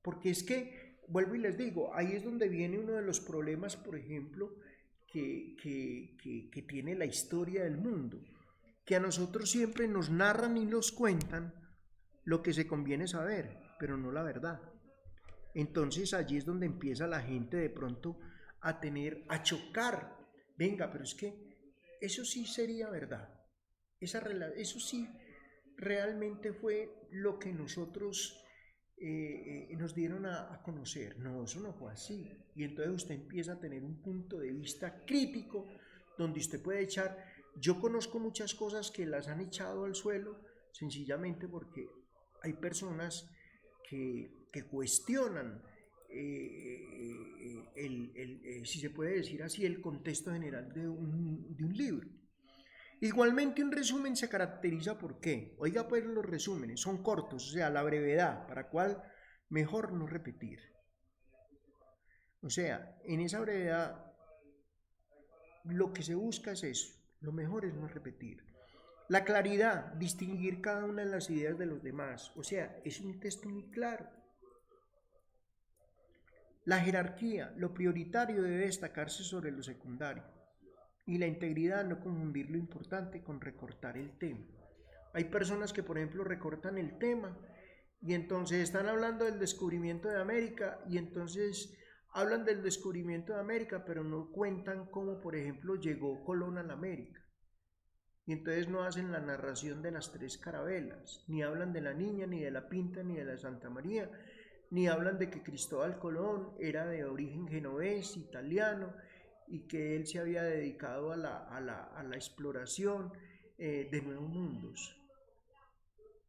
Porque es que, vuelvo y les digo, ahí es donde viene uno de los problemas, por ejemplo, que tiene la historia del mundo, que a nosotros siempre nos narran y nos cuentan lo que se conviene saber, pero no la verdad. Entonces allí es donde empieza la gente de pronto a chocar. Venga, pero es que eso sí sería verdad. Eso sí realmente fue lo que nosotros nos dieron a conocer. No, eso no fue así. Y entonces usted empieza a tener un punto de vista crítico donde usted puede echar. Yo conozco muchas cosas que las han echado al suelo sencillamente porque hay personas que cuestionan, si se puede decir así, el contexto general de un libro. Igualmente un resumen se caracteriza por qué. Oiga, pues los resúmenes son cortos, o sea, la brevedad, para cual mejor no repetir. O sea, en esa brevedad lo que se busca es eso, lo mejor es no repetir. La claridad, distinguir cada una de las ideas de los demás, o sea, es un texto muy claro. La jerarquía, lo prioritario debe destacarse sobre lo secundario. Y la integridad, no confundir lo importante con recortar el tema. Hay personas que, por ejemplo, recortan el tema y entonces están hablando del descubrimiento de América y entonces hablan del descubrimiento de América, pero no cuentan cómo, por ejemplo, llegó Colón a la América. Y entonces no hacen la narración de las 3 carabelas, ni hablan de la Niña, ni de la Pinta, ni de la Santa María, ni hablan de que Cristóbal Colón era de origen genovés, italiano, y que él se había dedicado a la exploración de nuevos mundos.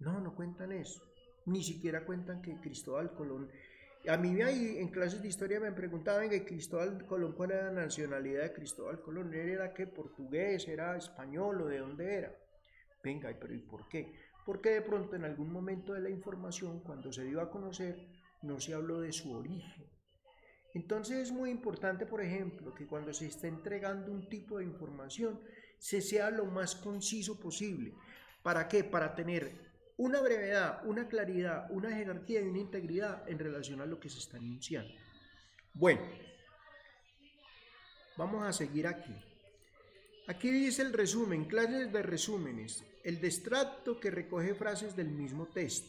No, no cuentan eso. Ni siquiera cuentan que Cristóbal Colón. A mí ahí en clases de historia me preguntaban que Cristóbal Colón, ¿cuál era la nacionalidad de Cristóbal Colón? ¿Él era qué? ¿Portugués? ¿Era español? ¿O de dónde era? Venga, pero ¿y por qué? Porque de pronto en algún momento de la información, cuando se dio a conocer, no se habló de su origen. Entonces es muy importante, por ejemplo, que cuando se esté entregando un tipo de información, se sea lo más conciso posible. ¿Para qué? Para tener una brevedad, una claridad, una jerarquía y una integridad en relación a lo que se está anunciando. Bueno, vamos a seguir aquí. Aquí dice el resumen, clases de resúmenes, el extracto que recoge frases del mismo texto.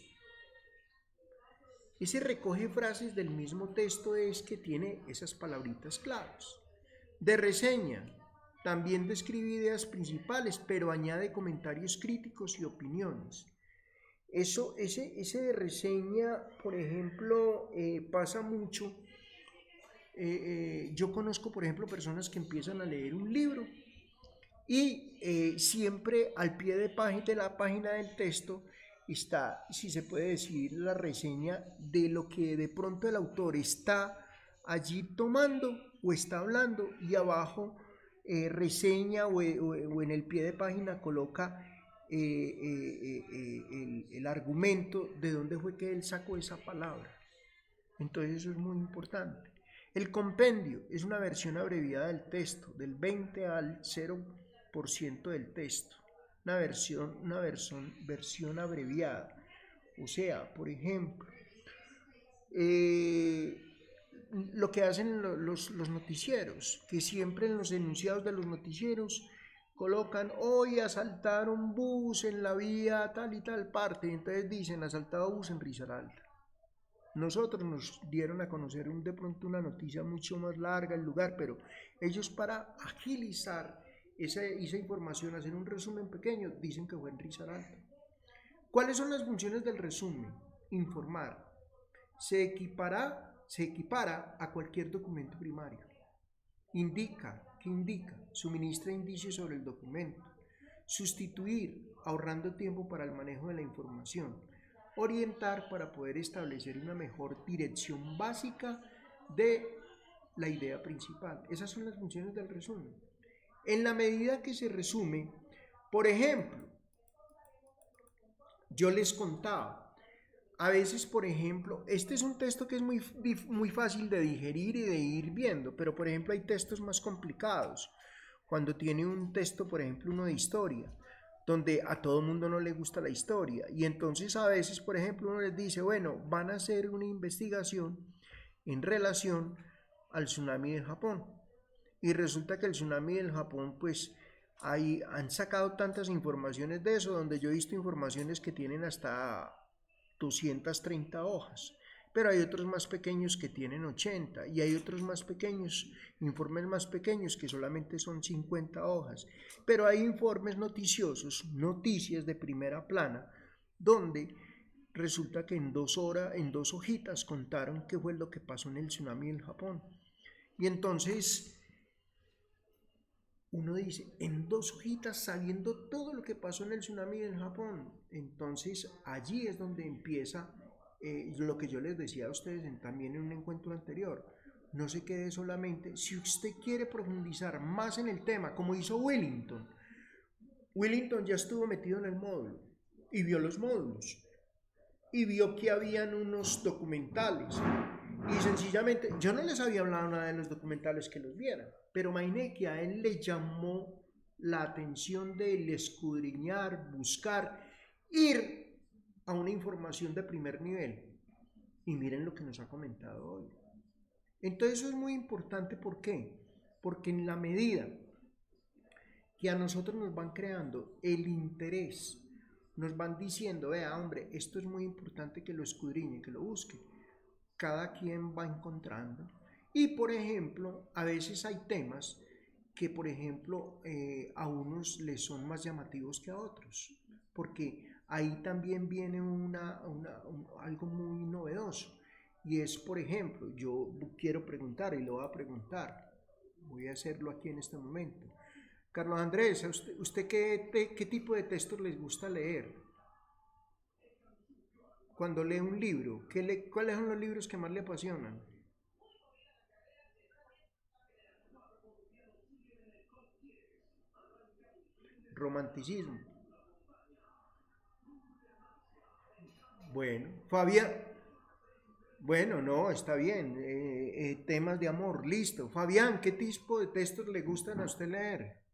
Ese recoge frases del mismo texto es que tiene esas palabritas claves. De reseña, también describe ideas principales, pero añade comentarios críticos y opiniones. Ese de reseña, por ejemplo, pasa mucho. Yo conozco, por ejemplo, personas que empiezan a leer un libro y siempre al pie de la página del texto está, si se puede decir, la reseña de lo que de pronto el autor está allí tomando o está hablando y abajo reseña o en el pie de página coloca el argumento de dónde fue que él sacó esa palabra. Entonces eso es muy importante. El compendio es una versión abreviada del texto, del 20 al 0% del texto. Una versión abreviada. O sea, por ejemplo, lo que hacen los noticieros, que siempre en los enunciados de los noticieros colocan, hoy asaltaron bus en la vía tal y tal parte, y entonces dicen, asaltado bus en Risaralda. Nosotros nos dieron a conocer de pronto una noticia mucho más larga, el lugar, pero ellos para agilizar esa información, hacer un resumen pequeño, dicen que fue en Risaralda. ¿Cuáles son las funciones del resumen? Informar. Se equipara a cualquier documento primario. ¿Qué indica? Suministra indicios sobre el documento. Sustituir, ahorrando tiempo para el manejo de la información. Orientar para poder establecer una mejor dirección básica de la idea principal. Esas son las funciones del resumen. En la medida que se resume, por ejemplo, yo les contaba, a veces, por ejemplo, este es un texto que es muy fácil de digerir y de ir viendo, pero por ejemplo hay textos más complicados. Cuando tiene un texto, por ejemplo, uno de historia, donde a todo mundo no le gusta la historia. Y entonces a veces, por ejemplo, uno les dice, bueno, van a hacer una investigación en relación al tsunami de Japón. Y resulta que el tsunami del Japón, pues, ahí han sacado tantas informaciones de eso, donde yo he visto informaciones que tienen hasta 230 hojas, pero hay otros más pequeños que tienen 80 y hay otros más pequeños, informes más pequeños que solamente son 50 hojas, pero hay informes noticiosos, noticias de primera plana, donde resulta que en 2 horas, en 2 hojitas contaron qué fue lo que pasó en el tsunami en Japón. Y entonces uno dice, en 2 hojitas sabiendo todo lo que pasó en el tsunami en Japón. Entonces allí es donde empieza lo que yo les decía a ustedes también en un encuentro anterior. No se quede solamente, si usted quiere profundizar más en el tema, como hizo Wellington. Wellington ya estuvo metido en el módulo y vio los módulos y vio que habían unos documentales y sencillamente yo no les había hablado nada de los documentales que los vieran, pero imaginé que a él le llamó la atención de el escudriñar, buscar, ir a una información de primer nivel. Y miren lo que nos ha comentado hoy. Entonces eso es muy importante. ¿Por qué? Porque en la medida que a nosotros nos van creando el interés, nos van diciendo, vea hombre, esto es muy importante que lo escudriñe, que lo busque, cada quien va encontrando. Y por ejemplo, a veces hay temas que por ejemplo a unos les son más llamativos que a otros, porque ahí también viene algo muy novedoso. Y es, por ejemplo, yo quiero preguntar y lo voy a preguntar, voy a hacerlo aquí en este momento. Carlos Andrés, ¿a usted qué tipo de textos les gusta leer? Cuando lee un libro, ¿cuáles son los libros que más le apasionan? Romanticismo. Bueno, Fabián, bueno, no, está bien. Temas de amor, listo. Fabián, ¿qué tipo de textos le gustan a usted leer?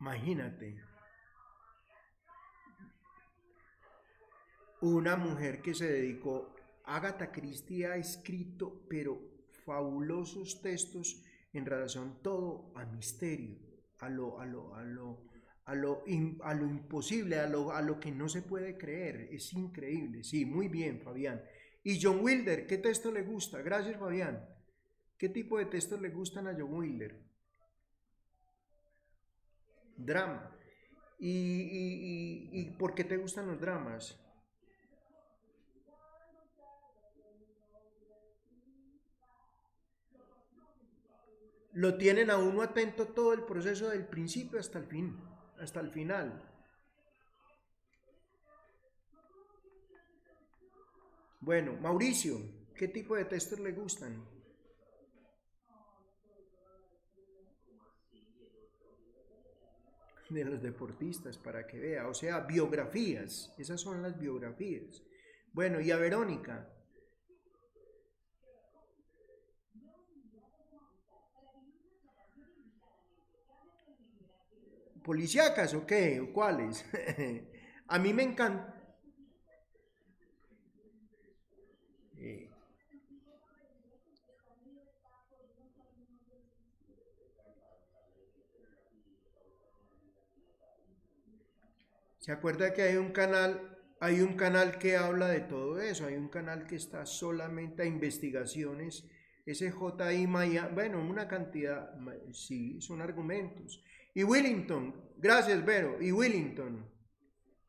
Imagínate, una mujer que se dedicó, Agatha Christie ha escrito, pero fabulosos textos en relación todo a misterio, a lo imposible, a lo que no se puede creer. Es increíble. Sí, muy bien, Fabián. Y John Wilder, ¿qué texto le gusta? Gracias, Fabián. ¿Qué tipo de textos le gustan a John Wilder? Drama. ¿Y por qué te gustan los dramas? Lo tienen a uno atento todo el proceso del principio hasta el fin, hasta el final. Bueno, Mauricio, ¿qué tipo de textos le gustan? De los deportistas, para que vea, o sea, biografías, esas son las biografías. Bueno, y a Verónica, ¿policíacas o qué? ¿O cuáles? A mí me encanta. eh, ¿Se acuerda que hay un canal que habla de todo eso? Hay un canal que está solamente a investigaciones, ese JI Miami, bueno, una cantidad, sí, son argumentos. Y Willington, gracias Vero, y Willington,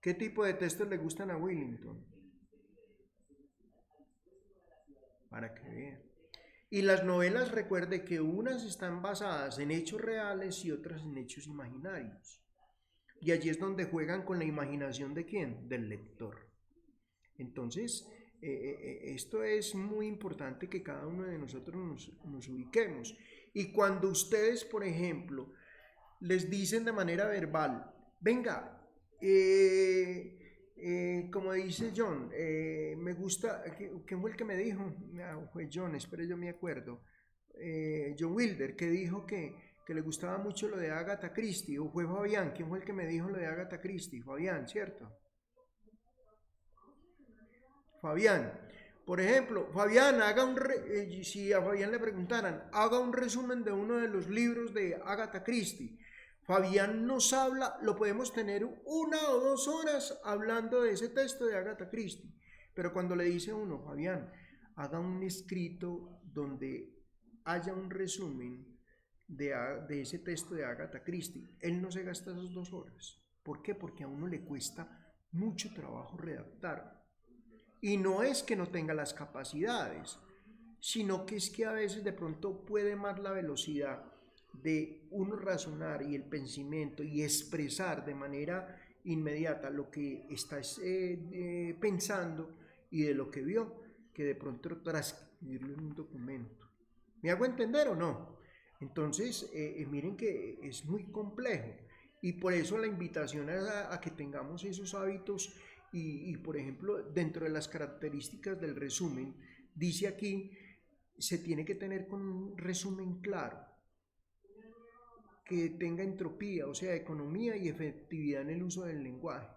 ¿qué tipo de textos le gustan a Willington? Para que vean. Y las novelas, recuerde que unas están basadas en hechos reales y otras en hechos imaginarios. Y allí es donde juegan con la imaginación de quién, del lector. Entonces, esto es muy importante que cada uno de nosotros nos ubiquemos. Y cuando ustedes, por ejemplo, les dicen de manera verbal, venga, como dice John, me gusta, ¿quién fue el que me dijo? No, fue John, espero yo me acuerdo. John Wilder, que dijo que le gustaba mucho lo de Agatha Christie, o fue Fabián, ¿quién fue el que me dijo lo de Agatha Christie? Fabián, ¿cierto? Fabián. Por ejemplo, Fabián, si a Fabián le preguntaran, haga un resumen de uno de los libros de Agatha Christie. Fabián nos habla, lo podemos tener 1 o 2 horas hablando de ese texto de Agatha Christie. Pero cuando le dice uno, Fabián, haga un escrito donde haya un resumen de ese texto de Agatha Christie, él no se gasta esas 2 horas. ¿Por qué? Porque a uno le cuesta mucho trabajo redactar. Y no es que no tenga las capacidades, sino que es que a veces de pronto puede más la velocidad de uno razonar y el pensamiento y expresar de manera inmediata lo que está pensando y de lo que vio, que de pronto transcribirlo en un documento. ¿Me hago entender o no? Entonces, miren que es muy complejo y por eso la invitación a que tengamos esos hábitos y, por ejemplo, dentro de las características del resumen, dice aquí, se tiene que tener con un resumen claro, que tenga entropía, o sea, economía y efectividad en el uso del lenguaje,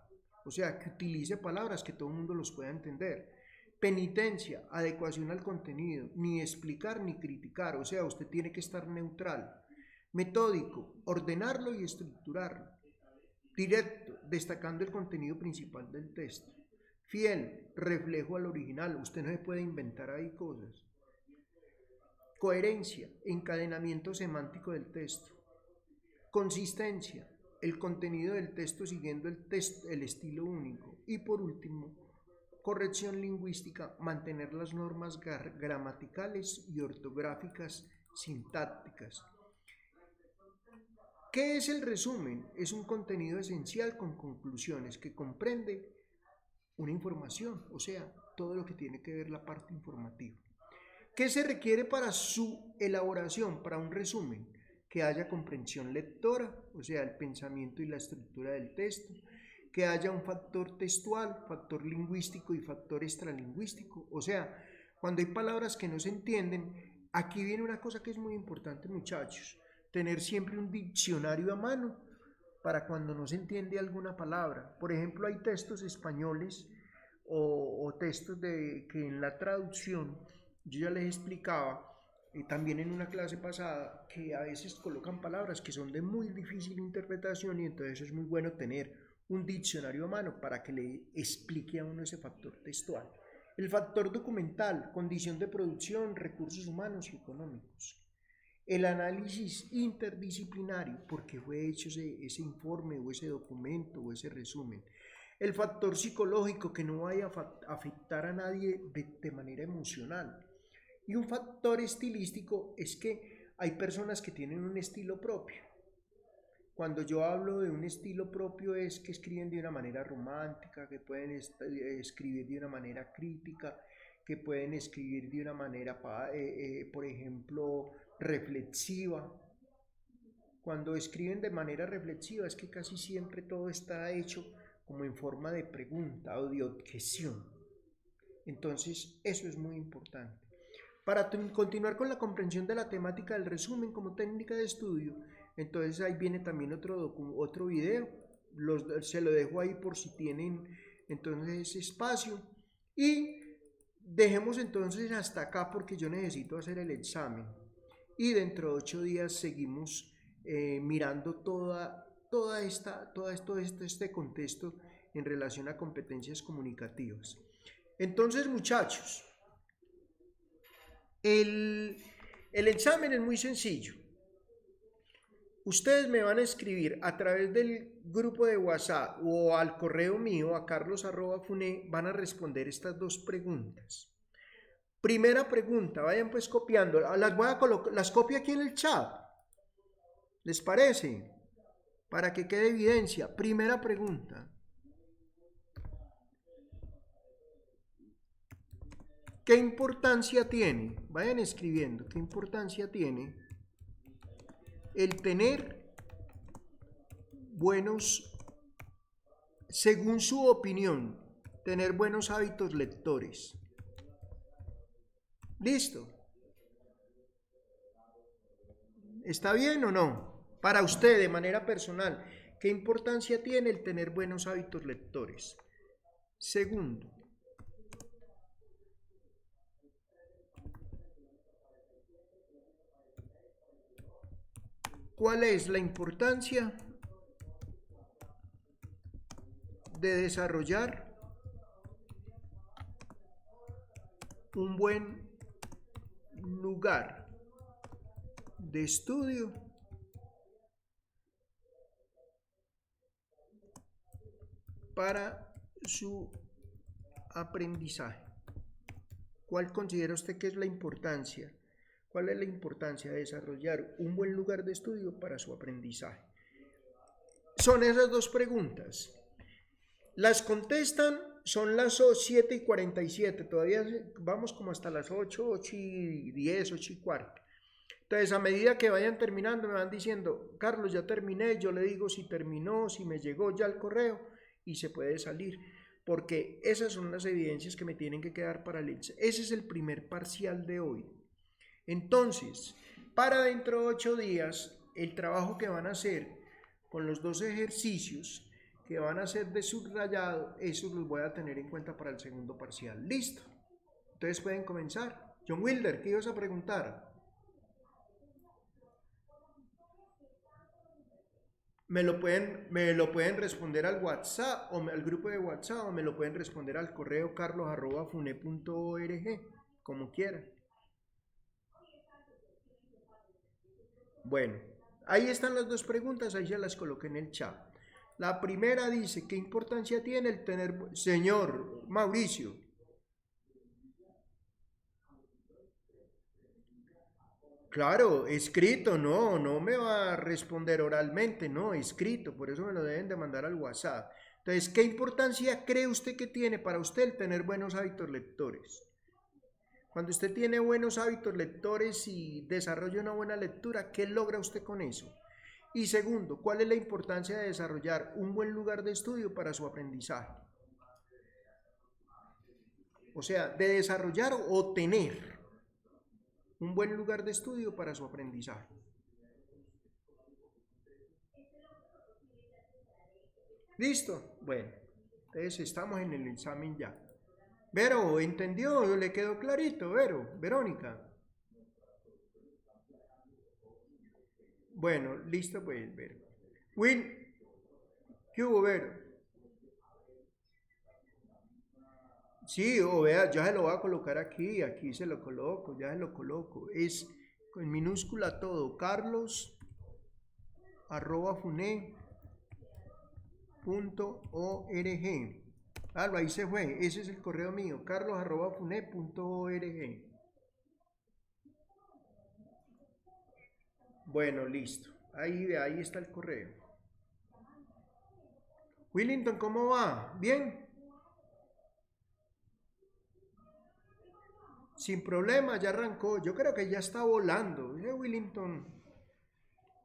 o sea, que utilice palabras que todo el mundo los pueda entender. Penitencia, adecuación al contenido, ni explicar ni criticar, o sea, usted tiene que estar neutral. Metódico, ordenarlo y estructurarlo. Directo, destacando el contenido principal del texto. Fiel, reflejo al original, usted no se puede inventar ahí cosas. Coherencia, encadenamiento semántico del texto. Consistencia, el contenido del texto siguiendo el estilo único. Y por último, corrección lingüística, mantener las normas gramaticales y ortográficas sintácticas. ¿Qué es el resumen? Es un contenido esencial con conclusiones que comprende una información, o sea, todo lo que tiene que ver la parte informativa. ¿Qué se requiere para su elaboración, para un resumen? Que haya comprensión lectora, o sea, el pensamiento y la estructura del texto, que haya un factor textual, factor lingüístico y factor extralingüístico, o sea, cuando hay palabras que no se entienden, aquí viene una cosa que es muy importante, muchachos, tener siempre un diccionario a mano para cuando no se entiende alguna palabra. Por ejemplo, hay textos españoles o textos que en la traducción, yo ya les explicaba, también en una clase pasada, que a veces colocan palabras que son de muy difícil interpretación y entonces es muy bueno tener un diccionario a mano para que le explique a uno ese factor textual. El factor documental, condición de producción, recursos humanos y económicos. El análisis interdisciplinario, porque fue hecho ese informe o ese documento o ese resumen. El factor psicológico, que no vaya a afectar a nadie de manera emocional. Y un factor estilístico es que hay personas que tienen un estilo propio. Cuando yo hablo de un estilo propio es que escriben de una manera romántica, que pueden escribir de una manera crítica, que pueden escribir de una manera, por ejemplo, reflexiva. Cuando escriben de manera reflexiva es que casi siempre todo está hecho como en forma de pregunta o de objeción. Entonces, eso es muy importante. Para continuar con la comprensión de la temática del resumen como técnica de estudio, entonces ahí viene también otro video, se lo dejo ahí por si tienen entonces ese espacio y dejemos entonces hasta acá porque yo necesito hacer el examen y dentro de 8 días seguimos mirando todo este contexto en relación a competencias comunicativas. Entonces, muchachos, el examen es muy sencillo. Ustedes me van a escribir a través del grupo de WhatsApp o al correo mío a carlos@fune, van a responder estas 2 preguntas. Primera pregunta, vayan pues copiando, las copio aquí en el chat. ¿Les parece? Para que quede evidencia. Primera pregunta. ¿Qué importancia tiene? Vayan escribiendo. ¿Qué importancia tiene el tener buenos, según su opinión, tener buenos hábitos lectores. ¿Listo? ¿Está bien o no? Para usted, de manera personal, ¿qué importancia tiene el tener buenos hábitos lectores? Segundo, ¿cuál es la importancia de desarrollar un buen lugar de estudio para su aprendizaje? ¿Cuál considera usted que es la importancia? ¿Cuál es la importancia de desarrollar un buen lugar de estudio para su aprendizaje? Son esas dos preguntas. Las contestan, son las 7:47, todavía vamos como hasta las 8, 8:10, 8:15. Entonces, a medida que vayan terminando, me van diciendo, Carlos, ya terminé, yo le digo si terminó, si me llegó ya el correo y se puede salir, porque esas son las evidencias que me tienen que quedar para el ILSE. Ese es el primer parcial de hoy. Entonces, para dentro de 8 días, el trabajo que van a hacer con los 2 ejercicios que van a hacer de subrayado, esos los voy a tener en cuenta para el segundo parcial. ¿Listo? Entonces pueden comenzar. John Wilder, ¿qué ibas a preguntar? Me lo pueden responder al WhatsApp o al grupo de WhatsApp, o me lo pueden responder al correo carlos@fune.org, como quieran. Bueno, ahí están las dos preguntas, ahí ya las coloqué en el chat. La primera dice, ¿qué importancia tiene el tener... Señor Mauricio, claro, escrito, no me va a responder oralmente, no, escrito, por eso me lo deben de mandar al WhatsApp. Entonces, ¿qué importancia cree usted que tiene para usted el tener buenos hábitos lectores? Cuando usted tiene buenos hábitos lectores y desarrolla una buena lectura, ¿qué logra usted con eso? Y segundo, ¿cuál es la importancia de desarrollar un buen lugar de estudio para su aprendizaje? O sea, de desarrollar o tener un buen lugar de estudio para su aprendizaje. ¿Listo? Bueno, entonces estamos en el examen ya. Vero, ¿entendió? ¿Le quedó clarito, Vero? Verónica. Bueno, listo pues, Vero. Will, ¿qué hubo, Vero? Sí, o vea, ya se lo voy a colocar aquí, aquí se lo coloco, ya se lo coloco. Es en minúscula todo, carlos@fune.org. Ahí se fue, ese es el correo mío, carlos@fune.org. Bueno, listo. Ahí está el correo. Willington, ¿cómo va? ¿Bien? Sin problema, ya arrancó. Yo creo que ya está volando. Ese Willington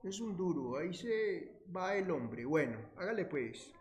es un duro. Ahí se va el hombre. Bueno, hágale pues.